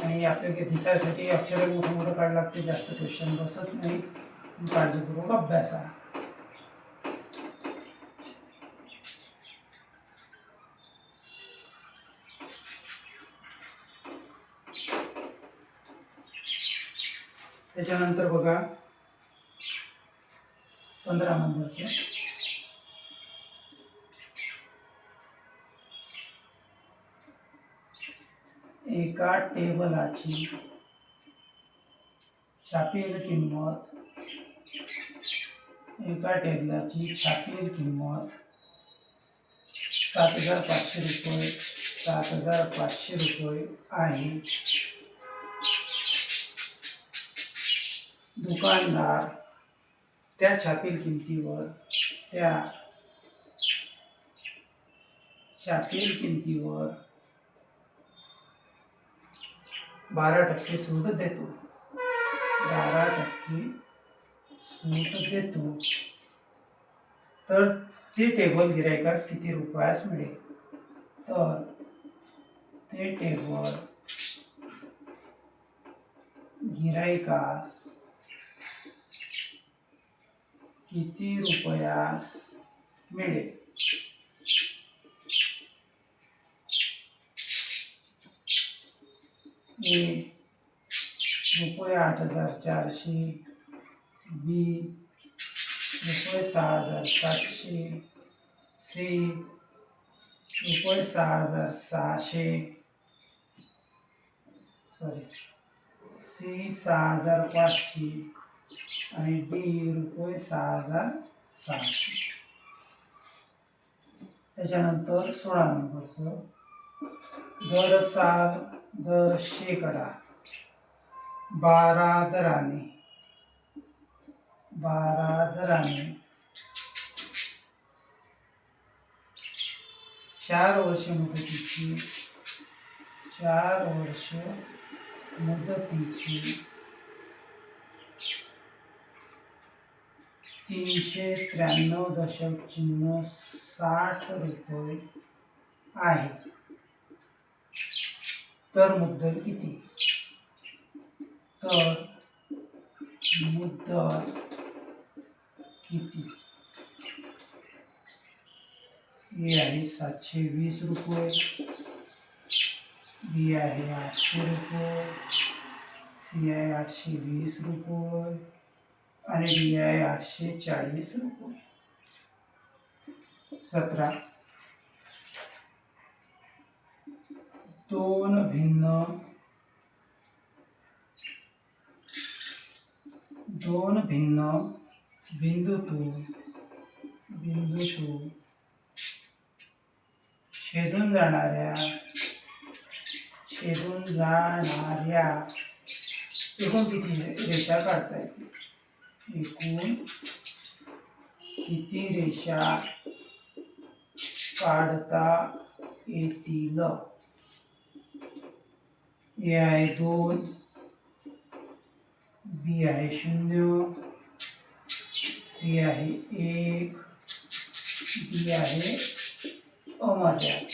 A: आणि आपल्याला दिसायसाठी अक्षर मोठं मोठं काढायला लागते. जास्त क्वेश्चन बसत नाही. काळजीपूर्वक अभ्यास आहे. त्याच्यानंतर बघा 15 नंबरचं एका टेबलाची छापील किंमत 7,500 रुपये आहे. दुकानदार त्या छापील किमतीवर 12% सूट देतो. तर ते टेबल गिरायकास किती रुपयास मिळेल? तर ते टेबल गिरायकास किती रुपयास मिळेल? ए रुपये 8,400, बी रुपये 6,700, सी रुपये 6,600, सॉरी सी 6,500 आणि डी रुपये 6,600. त्याच्यानंतर 16 नंबरचं दर साल दर शेकडा 12 दराने 4 वर्ष मुदतीची 393.60 रुपये आहे. तर मुद्दल किती? तर मुद्दल किती? ए आहे 720 रुपये, बी आहे 800 रुपये, सी आहे 820 रुपये आणि डी आहे 840 रुपये. 17 दोन भिन्न बिंदूतून छेदून जाणाऱ्या एकूण किती रेषा काढता येतील? एकूण किती रेषा काढता येतील? ए आहे 2, बी आहे 0, सी आहे 1, डी आहे अमर्याद.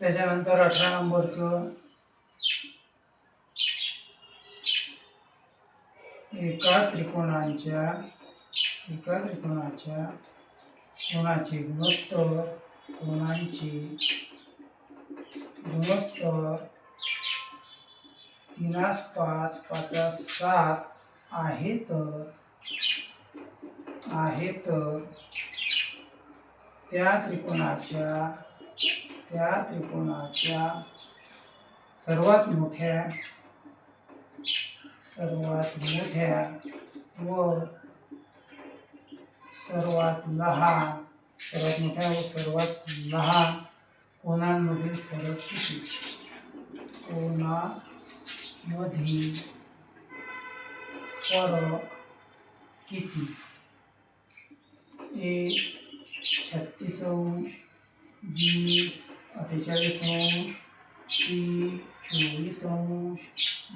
A: त्याच्यानंतर 18 नंबरचं एका त्रिकोणाच्या कोणाचे गुणोत्तर 3/5 5/7 आहे. तर त्या त्रिकोणाच्या सर्वात मोठ्या व सर्वात लहान कोणांमधील फरक किती? ए 36 अंश, बी 48 अंश, सी 24 अंश,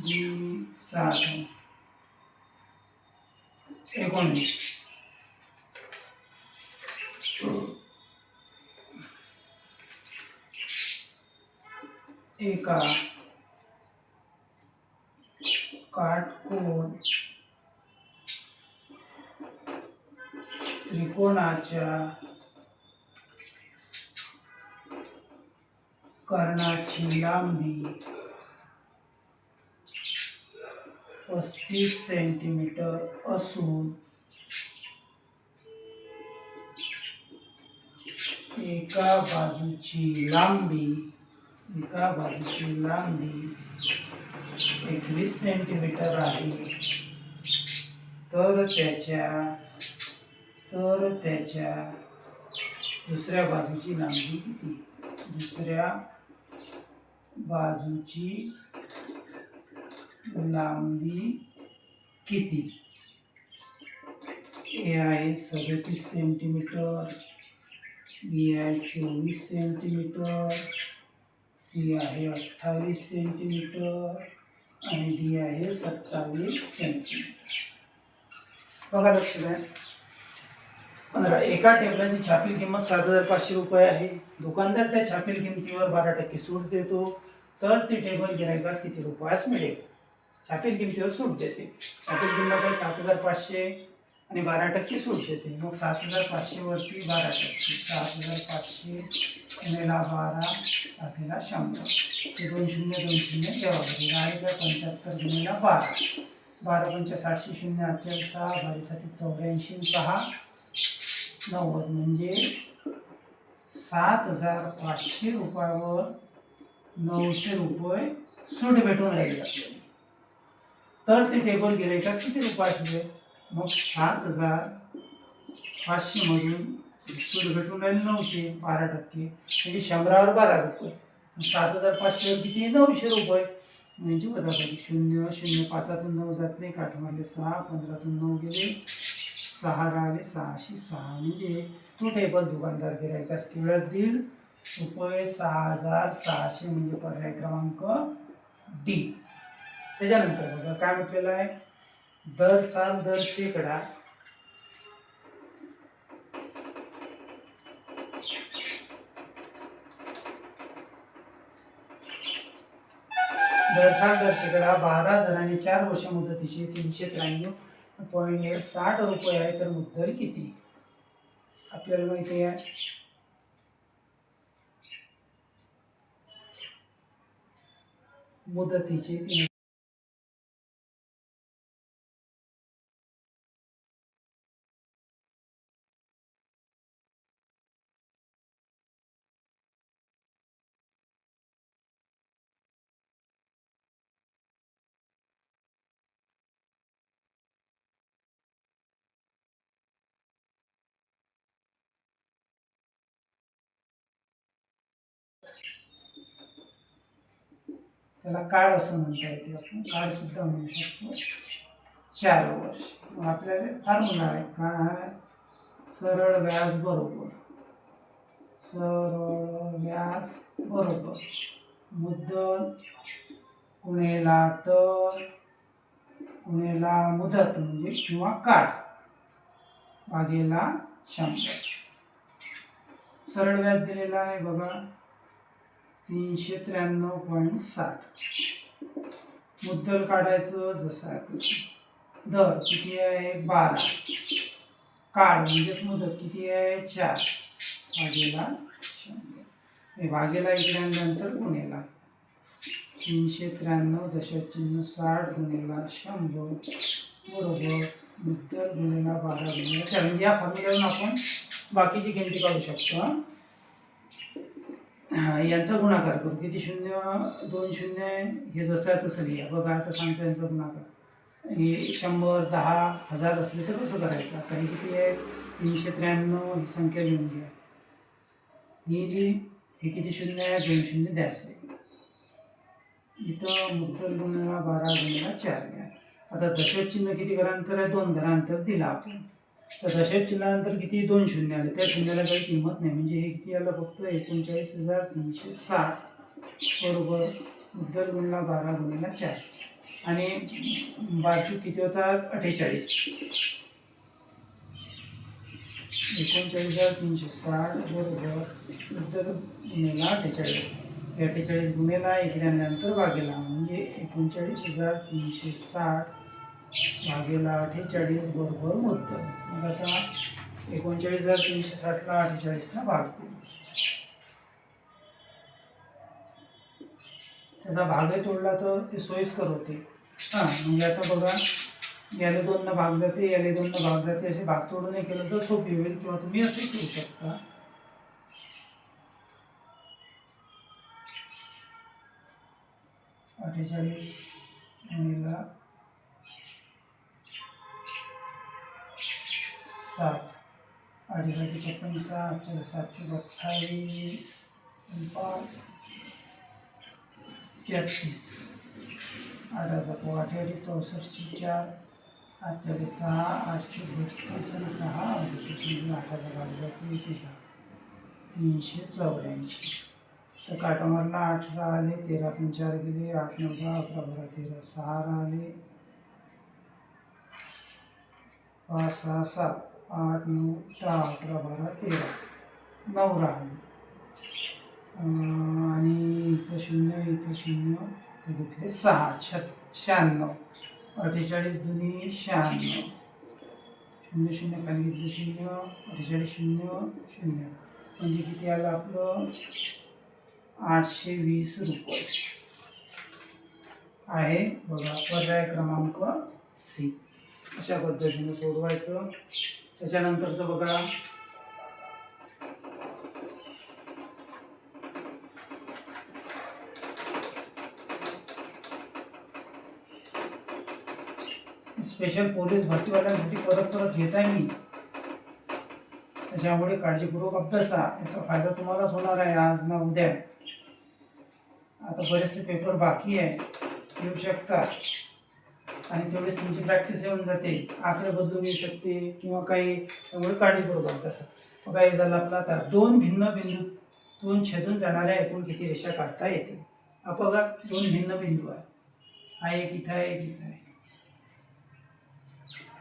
A: डी 60 अंश. 19 एका काटकोन त्रिकोणाच्या कर्णाची लांबी 35 सेंटीमीटर असून एका बाजूची लांबी 21 सेंटीमीटर आहे. तर त्याच्या दुसऱ्या बाजूची लांबी किती? दुसऱ्या बाजूची लांबी किती? ए आहे 37 सेंटीमीटर, बी आहे 24 सेंटीमीटर, सी आहे 28 सेंटीमीटर आणि डी आहे 27 सेंटीमीटर. बघा लक्ष द्या. 15 एका टेबलाची छापील किंमत 7,500 रुपये आहे. दुकानदार त्या छापील किमतीवर 12% सूट देतो, तर ते टेबल गिरायकास किती रुपयास मिळेल? छापील किमतीवर सूट देते. छापील किंमत आहे 7,500 आणि 12% सूट देते. मग 7,500 वरती 12%, 7,500 गुणिला 12 भागिला 100. ते 2 शून्य 2 शून्य ठेवा. आहे का 75 गुणिला 12. 12 पंचा 700, 0 48, 6 12 7 84, 6 90 म्हणजे 7,500 रुपयावर 900 रुपये सूट भेटून राहील आपल्याला. तर ते टेबल गिरायकास किती रुपयात मिळेल? मग 7,500 मधून सूट भेटून राहील 900, 12% म्हणजे 100वर 12 रुपये. 7,500 वर किती? 900 रुपये. म्हणजे वजाबाकी 0 0 5तून 9 जात नाही, काठ मारले 6, 15तून 9 गेले 6 राहिले 606. म्हणजे तो टेबल दुकानदार गिरायकास केवळ 1.5 रुपये 6,600 म्हणजे पर्याय क्रमांक डी. त्याच्यानंतर बघा काय म्हटलेलं आहे, दर साल दर शेकडा दर साल दर शेकडा 12 दराने 4 वर्ष मुदतीचे 393.60 रुपये आहे. तर मुद्दल किती? आपल्याला माहिती आहे मुदतीचे त्याला काळ असं म्हणता येते. आपण काळ सुद्धा म्हणू शकतो. 4 वर्ष. आपल्याला फॉर्म्युला आहे काय? सरळ व्याज बरोबर मुद्दल गुणिला तर गुणिला मुदत म्हणजे किंवा काळ भागिला 100. सरळ व्याज दिलेला आहे बघा 393.60. मुद्दल काढायचं जसं आहे तसं. दर किती आहे? 12. काळ म्हणजेच मुदत किती आहे? 4 भागिला 100. भागेला इकडे आणल्यानंतर गुणेला 393.60 गुणेला 100 बरोबर मुद्दल गुणेला 12 गुणेला 4. म्हणजे या फॉर्म्युल्यावरून आपण बाकीची किमती काढू शकतो. यांचा गुणाकार करू. किती शून्य? 2 शून्य. हे जसं आहे तसं लिहा. बघा आता सांगतो यांचा गुणाकार. हे 100 10 1000 असले तर कसं करायचं? आता हे किती आहे? 393. ही संख्या लिहून घ्या. ही हे किती शून्य आहे? 2 शून्य द्यायचं. इथं मुद्दल गुणिला 12 गुणिला 4 घ्या. आता दशक चिन्ह किती घरांतर आहे? 2 घरांतर दिला आपण. तर दशक चिन्हानंतर किती? 2 शून्य आले. त्या शून्याला काही किंमत नाही. म्हणजे हे किती आलं? फक्त 39,360 बरोबर मुद्दल गुणिला 12 गुणिला 4 आणि बाजू किती होतात? 48. 39,360 बरोबर मुद्दल गुणिला 48. 48 गुणिला इकडे आणल्यानंतर भागेला म्हणजे 39,360 भागेला 48 बरोबर मुद्दल. मग आता 39,360ला 48 भागते. त्याचा भागही तोडला तर ते सोयीस्कर होते. म्हणजे आता बघा याला 2 भाग जाते, याला 2 भाग जाते. असे भाग तोडून नाही केलं तर सोपी होईल. किंवा तुम्ही असे करू शकता. अठ्ठेचाळीस गुणिला 7 8 7 56 7 7 28 5 33 8 8 64 4 8 6 8 32 आणि 6 8 भाग जाते 384. तर काटा मारला 8 आले, 13तून 4 गेले 8 9 10 11 12 13 6 राहिले 5 6 7 8 9 10 11 12 13 9 राहिले. आणि इथं 0 इथं 0 ते घेतले 6 96. 48 दुनी 96. 0 0 खाली घेतले 0. 48 0 0 म्हणजे किती आलं आपलं 820 रुपये आहे बघा. पर्याय क्रमांक सी. अशा पद्धतीने सोडवायचं. त्याच्यानंतरचं बघा, स्पेशल पोलीस भरतीवाल्यांसाठी परत परत घेत आहे मी, त्याच्यामुळे काळजीपूर्वक अभ्यासा. याचा फायदा तुम्हालाच होणार आहे आज ना उद्या. आता बरेचसे पेपर बाकी आहे, येऊ शकतात आणि तेवढीच तुमची प्रॅक्टिस येऊन जाते. आकडे बदलून येऊ शकते किंवा काही, त्यामुळे काळजीपूर्वक अभ्यासा. बघा हे झालं आपलं. आता दोन भिन्न बिंदूतून छेदून जाणाऱ्या एकूण किती रेषा काढता येते. बघा दोन भिन्न बिंदू आहे, हा एक इथं आहे एक इथं आहे.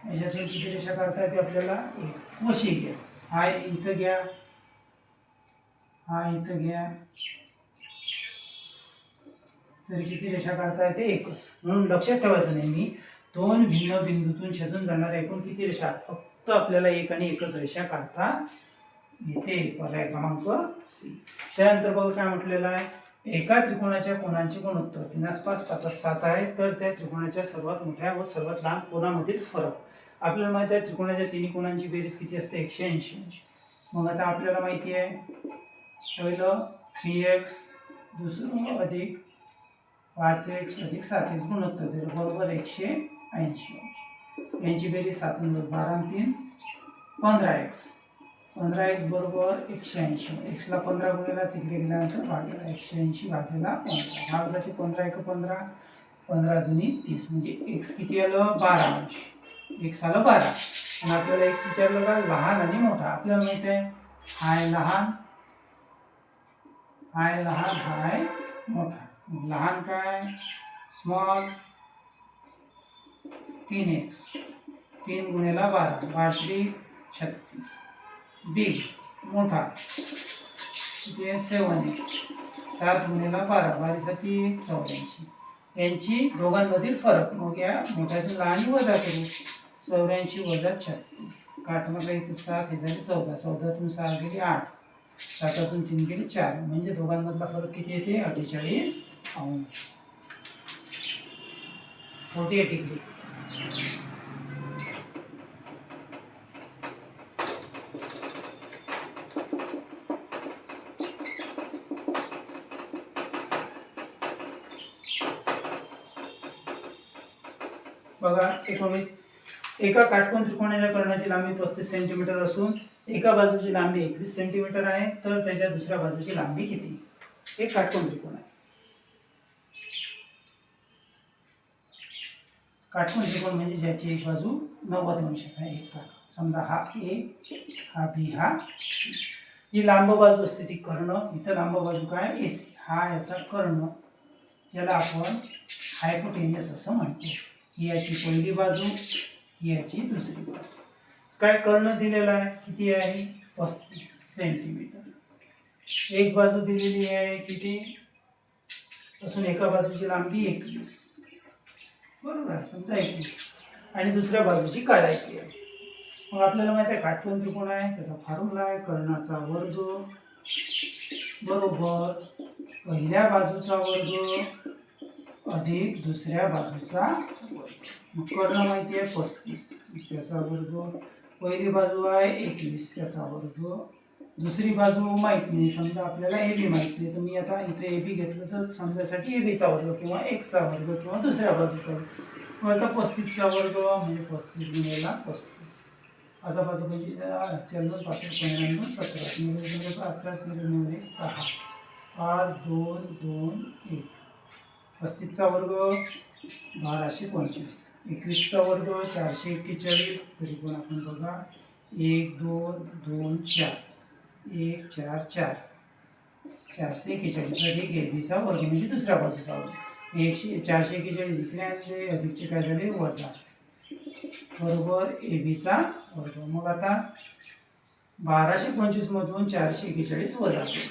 A: याच्यातून किती रेषा काढता येते आपल्याला एक. वशी घ्या, हा इथं घ्या, हा इथं घ्या, तर किती रेषा काढता येते एकच. म्हणून लक्षात ठेवायचं नाही मी दोन भिन्न बिंदूतून छेदून जाणाऱ्या एकूण किती रेषा, फक्त आपल्याला एक आणि एकच रेषा काढता येते. पर्याय क्रमांक सी. त्यानंतर बघा काय म्हटलेलं आहे, एका त्रिकोणाच्या कोणांचे गुणोत्तर 3 5 5 7 आहे, तर त्या त्रिकोणाच्या सर्वात मोठ्या व सर्वात लहान कोणामधील फरक. आपल्याला माहिती आहे त्रिकोणाच्या तिन्ही कोणांची बेरीज किती असते 180 अंश. मग आता आपल्याला माहिती आहे पहिलं 3x दुसरं अधिक 5x अधिक 7x गुणोत्तर दिलं बरोबर 180 अंश. यांची बेरीज 7 12 3 15x. 15x बरोबर 180. x ला 15 गुणिला तिकडे गेल्यानंतर भागेला 180 भागेला 15. भाग जाते 15 1 15 15 दुनी 30 म्हणजे x किती आलं 12 अंश. x आलं 12. आणि आपल्याला x विचारलं का लहान आणि मोठा. आपल्याला माहित आहे हाय लहान हाय मोठा. लहान काय स्मॉल 3x 3 गुणिला 12 12 36. बिग मोठा किती आहे 7x 7 गुणिला 12 12 7 84. यांची दोघांमधील फरक. मग या मोठ्यातून लहान वजा करू 84 वजा 36. काटमाला इथं 7 हे झाले 14. 14तून 6 गेली 8. 7तून 3 गेली 4. म्हणजे दोघांमधला फरक किती येते 48 अंश 48 डिग्री. बघा 19. एका काटकोन त्रिकोणाच्या कर्णाची लांबी 35 सेंटीमीटर असून एका बाजूची लांबी 21 सेंटीमीटर आहे, तर त्याच्या दुसऱ्या बाजूची लांबी किती. एक काटकोन त्रिकोण आहे. काटकोन त्रिकोण म्हणजे ज्याची एक बाजू 90 अंश आहे. एक काटकोन समजा हा ए हा बी हा सी. जी लांब बाजू असते ती कर्ण. इथं लांब बाजू काय एसी. हा याचा कर्ण ज्याला आपण हायपोटेनियस असं म्हणतो. ही याची पहिली बाजू ही याची दुसरी बाजू. काय कर्ण दिलेला आहे किती आहे 35 सेंटीमीटर. एक बाजू दिलेली आहे किती असून एका बाजूची लांबी 21 बरोबर आहे समजा 21 आणि दुसऱ्या बाजूची काढायची आहे. मग आपल्याला माहिती आहे काटकोन त्रिकोण आहे त्याचा फॉर्म्युला आहे कर्णाचा वर्ग बरोबर पहिल्या बाजूचा वर्ग अधिक दुसऱ्या बाजूचा वर्ग. मग कर्ण माहिती आहे 35 त्याचा वर्ग. पहिली बाजू आहे 21 त्याचा वर्ग. दुसरी बाजू माहीत नाही समजा आपल्याला ए बी माहीत नाही, तर मी आता इथे ए बी घेतलं तर समजासाठी ए बीचा वर्ग किंवा 1चा वर्ग किंवा दुसऱ्या बाजूचा वर्ग. मग आता 35चा वर्ग म्हणजे 35 गुणिला 35 असा बाजू म्हणजे 4 2 5 15 2 17 म्हणजे 5 9 10 5 2 2 1. 35चा वर्ग 1225. 21चा वर्ग 441. तरी पण आपण बघा 1 2 2 4 1 4 4 441 अधिक ए बीचा वर्ग म्हणजे दुसऱ्या बाजूचा वर्ग. 441 इकडे आणले अधिकचे काय झाले वजा बरोबर ए बीचा वर्ग. मग आता 1225 मधून 441 वजा करू.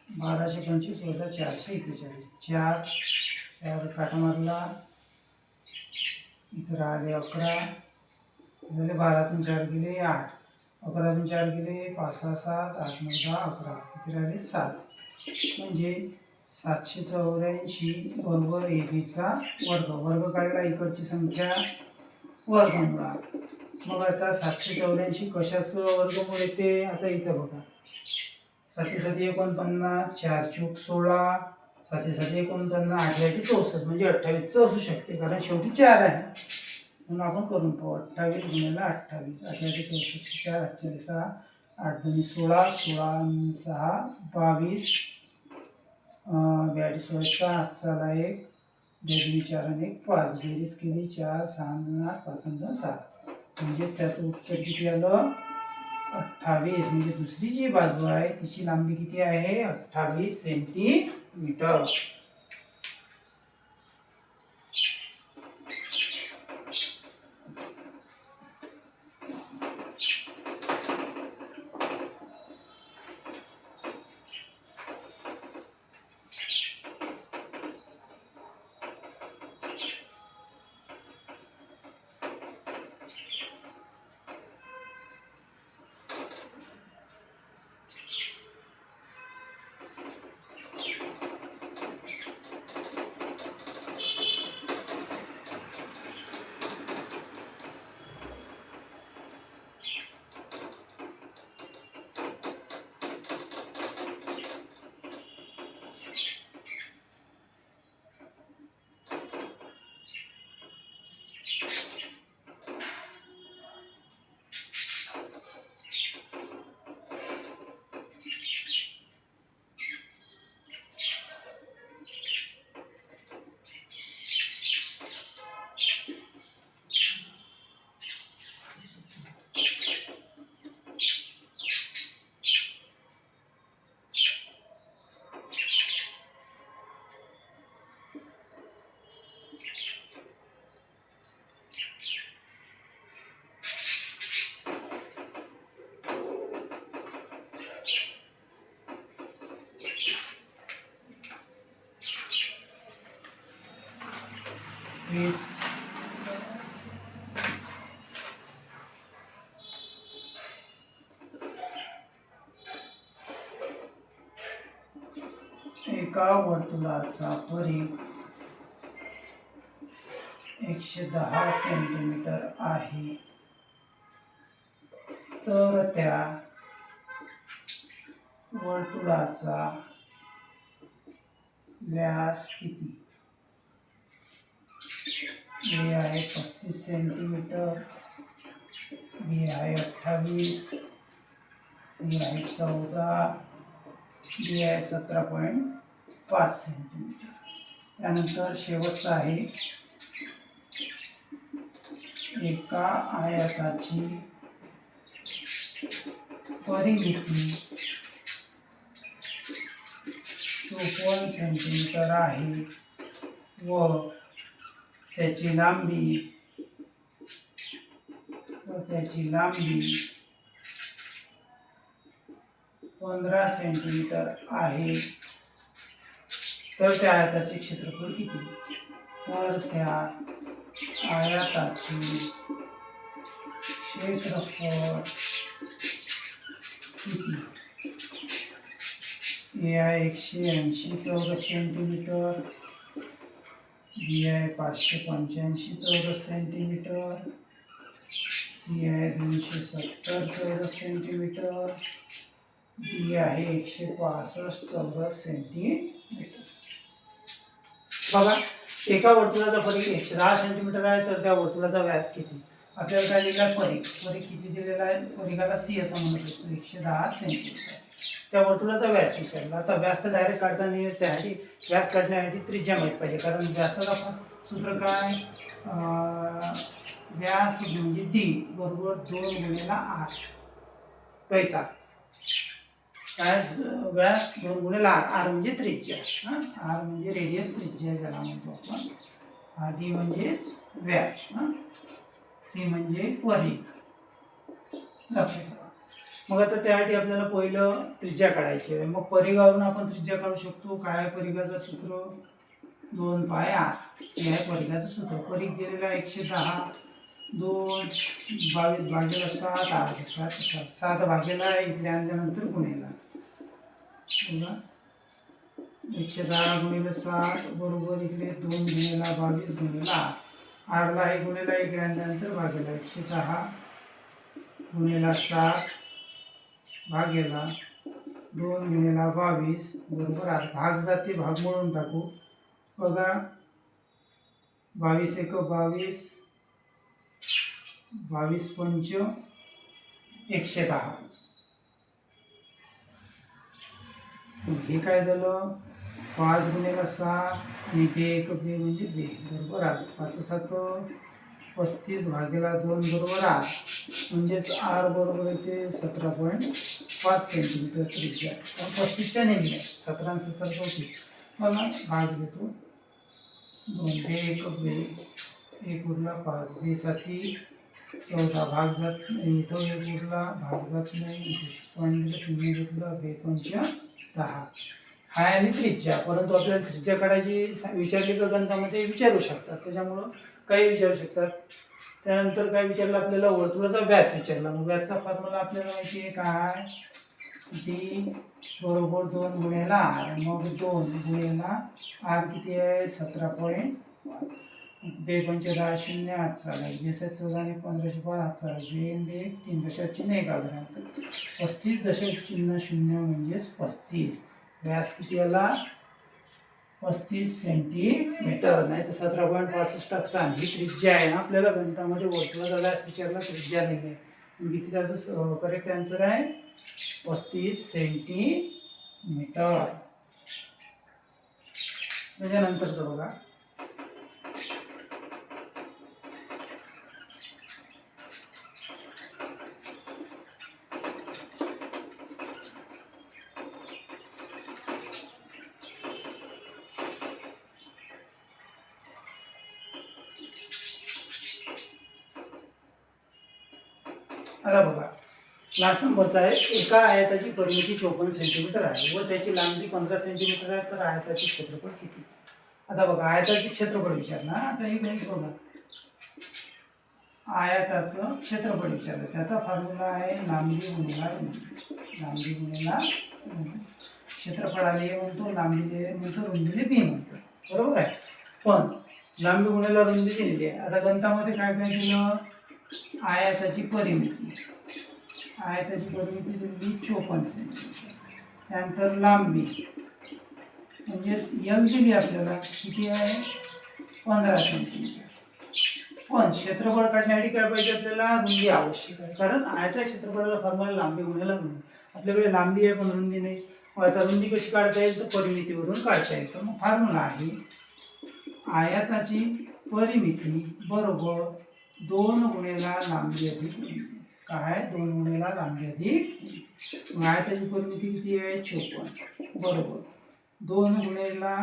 A: 1225 वजा 441, 4 काटा मारला, इथं राहिले 11 झाले. 12तून 4 गेले 8, 11तून 4 गेले 5 6 7 8 9 10 11, किती राहिले 7. म्हणजे 784 बरोबर ए बीचा वर्ग. वर्ग काढला, इकडची संख्या वर्गमुळात. मग आता 784 कशाचं वर्गमूळ येते? आता इथं बघा, 7 7 49, 4 चूक 16, 7 7 49, 8 64, म्हणजे 28चं असू शकते, कारण शेवटी 4 आहे. म्हणून आपण करून पाहू. 28 गुणिले 28, 28 64, 4 8 6 8 2 16, 16 6 22, 42 16 7 6 1 2 4 आणि 1 5, बेरीज केली 4 6 8 5 2 7, म्हणजेच त्याचं उत्तर किती आलं? 28. म्हणजे दुसरी जी बाजू आहे तिची लांबी किती आहे? 28 सेंटीमीटर. एका वर्तुळाचा परिघ 110 सेंटीमीटर आहे, तर त्या वर्तुळाचा व्यास किती? ए आहे 35 सेंटीमीटर, बी आहे 28, सी आहे 14, डी आहे 17.5 सेंटीमीटर. त्यानंतर शेवटचा आहे एका आयताची परिमिती 54 सेंटीमीटर आहे व त्याची लांबी 15 सेंटीमीटर आहे, तर त्या आयताचे क्षेत्रफळ किती? तर त्या आयताचे क्षेत्रफळ किती? ए आहे 180 चौरस सेंटीमीटर, बी आहे 585 चौरस सेंटीमीटर, सी आहे 270 चौरस सेंटीमीटर, डी आहे 165 चौरस सेंटीमीटर. बघा, एका वर्तुळाचा परिघ 110 सेंटीमीटर आहे, तर त्या वर्तुळाचा व्यास किती? आपल्याला काय दिलेला आहे? परिघ किती दिलेला आहे? परिघाला सी असं म्हणत असतो, 110 सेंटीमीटर. त्या वर्तुळाचा व्यास विचारला. आता व्यास तर डायरेक्ट काढता नाही येत, त्यासाठी व्यास काढण्यासाठी त्रिज्या माहीत पाहिजे, कारण व्यासाचा सूत्र काय? व्यास म्हणजे डी बरोबर 2 गुणिले आर. पैसा काय? व्यास 2 गुणिले आर. आर म्हणजे त्रिज्या, आर म्हणजे रेडियस, त्रिज्या ज्याला म्हणतो आपण. हा डी म्हणजेच व्यास, सी म्हणजे परिघ. लक्ष ठेवा. मग आता त्यासाठी आपल्याला पहिलं त्रिज्या काढायची आहे. मग परिघावरून आपण त्रिज्या काढू शकतो. काय परिघाचं सूत्र? 2 पाय आर हे आहे परिघाचं सूत्र. परिघ दिलेला आहे 110, 2 22 भागेला 7 आर 7 भागेला इकडे आणल्यानंतर गुणेला 110 गुणिले 7 बरोबर इकडे 2 गुणेला 22 गुणेला आरला आहे गुणेला इकडे आणल्यानंतर भागेला 110 गुणेला 7 भागेला 2 गुणेला 22 बरोबर 8. भाग जाते, भाग मोडून टाकू. बघा 22 एक 22, 22 पंच 110. हे काय झालं? 5 गुणेला 7 आणि बे एक बे म्हणजे बे बरोबर 8. 5 7 35 भागेला 2 बरोबर 8. म्हणजेच आर बरोबर येते 17.5 सेंटीमीटर त्रिज्या. 35च्या नेहमी आहे 17 आणि 17 34. मला भाग देतो 2 बे एक बे 1 उरला 5 बे 7 14 भाग जात नाही, इथं 1 उरला भाग जात नाही, पॉईंट दिलं 0 घेतलं बे 5 10. हा आणि त्रिज्या. परंतु आपल्याला त्रिज्या काढायची विचारली का गणितामध्ये विचारू शकतात, त्याच्यामुळं काही विचारू शकतात. त्यानंतर काय विचारलं आपल्याला? वर्तुळाचा व्यास विचारला. मग व्यासचा फॉर्म्युला आपल्याला माहिती आहे काय? डी बरोबर 2 गुणेला आर. मग 2 गुणेला आर किती आहे? 17.5. बे 5 10 0 8 चाला बे 7 14 आणि 15 8 चाला बे बे 3 दशांश चिन्ह 1 आल्यानंतर 35 दशांश चिन्ह 0 म्हणजेच 35. व्यास किती आला? 35 सेंटीमीटर, नाही तर 17.65. ही त्रिज्या आहे ना. आपल्याला गणितामध्ये वर्तुळाचा व्यास विचारला, त्रिज्या नाही आहे. किती त्याचं करेक्ट आन्सर आहे 35 सेंटीमीटर. त्याच्यानंतरचं बघा आता बघा लास्ट नंबरचा आहे. एका आयताची परिमिती 54 सेंटीमीटर आहे व त्याची लांबी 15 सेंटीमीटर आहे, तर आयताचे क्षेत्रफळ किती? आता बघा आयताचे क्षेत्रफळ विचारणार. आता हे गणित बघा, आयताचं क्षेत्रफळ विचारलं. त्याचा फॉर्म्युला आहे लांबी गुणिला रुंदी. लांबी गुणिला क्षेत्रफळाला ए म्हणतो, लांबीले म्हणतो, रुंदीले बी म्हणतो, बरोबर आहे. पण लांबी गुणिला रुंदी दिलेली आहे. आता गणितामध्ये काय काय दिलं? आयताची परिमिती. आयताची परिमिती दिली 54 सेंटीमीटर. त्यानंतर लांबी म्हणजेच एल दिली आपल्याला किती आहे? 15 सेंटीमीटर. पण क्षेत्रफळ काढण्यासाठी काय पाहिजे आपल्याला? रुंदी आवश्यक आहे, कारण आयता क्षेत्रफळाचा फॉर्म्युला लांबी गुणिला रुंदी. आपल्याकडे लांबी आहे पण रुंदी नाही. मग आता रुंदी कशी काढता येईल? तर परिमितीवरून काढता येईल. तर मग फॉर्म्युला आहे आयताची परिमिती बरोबर 2 गुणिला लांबी अधिक रुंदी. काय? 2 गुणिला लांबी अधिक. मग आयताची परिमिती किती आहे? 54 बरोबर 2 गुणिला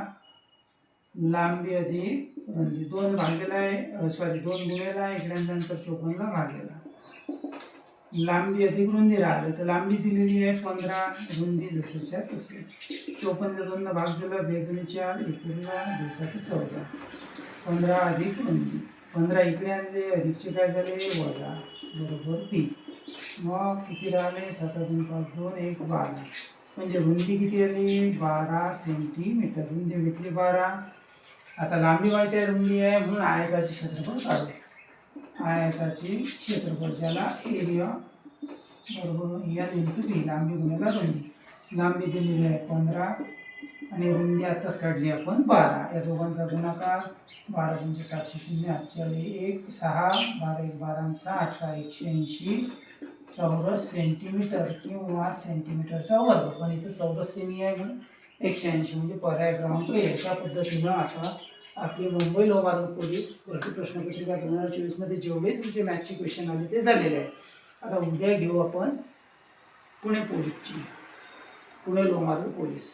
A: लांबी अधिक रुंदी. 2 भागेला आहे 2 गुणिला इकडे नंतर 54ला भागेला. लांबी अधिक रुंदी राहिलं तर लांबी दिलेली आहे 15, रुंदी जशीच्या तशी. 54ला 2 भाग दिला, 2 दूनी 4, 1 उरला, 2 7 14. 15 अधिक रुंदी. 15 इकडे आणले, अधिकचे काय झाले? वजा बरोबर बी. मग किती राहिले? 7 2 5 2 1 12. म्हणजे रुंदी किती आली? 12 सेंटीमीटर. रुंदी भेटली 12. आता लांबी माहिती आहे, रुंदी आहे, म्हणून आयताचे क्षेत्रफळ काढू. आयताचे क्षेत्रफळ ज्याला एरिया बरोबर या इंटू बी. लांबी गुणिला रुंदी. लांबी दिलेली आहे 15 आणि रुंदी आत्ताच काढली आपण 12. या दोघांचा गुणाकार 12 × 700 8 आले 1 6 12 1 12 आणि 6 18 180 चौरस सेंटीमीटर किंवा सेंटीमीटरचा वर्ग. पण इथं चौरस सेमी आहे म्हणून 180 म्हणजे पर्याय क्रमांक ए. अशा पद्धतीनं आता आपली मुंबई लोहमार्ग पोलीस भरती प्रश्नपत्रिका 2024 मध्ये जेवढे तुमचे मॅथ्सचे क्वेश्चन आले ते झालेले आहे. आता उद्या घेऊ आपण पुणे पोलीसची, पुणे लोहमार्ग पोलीस.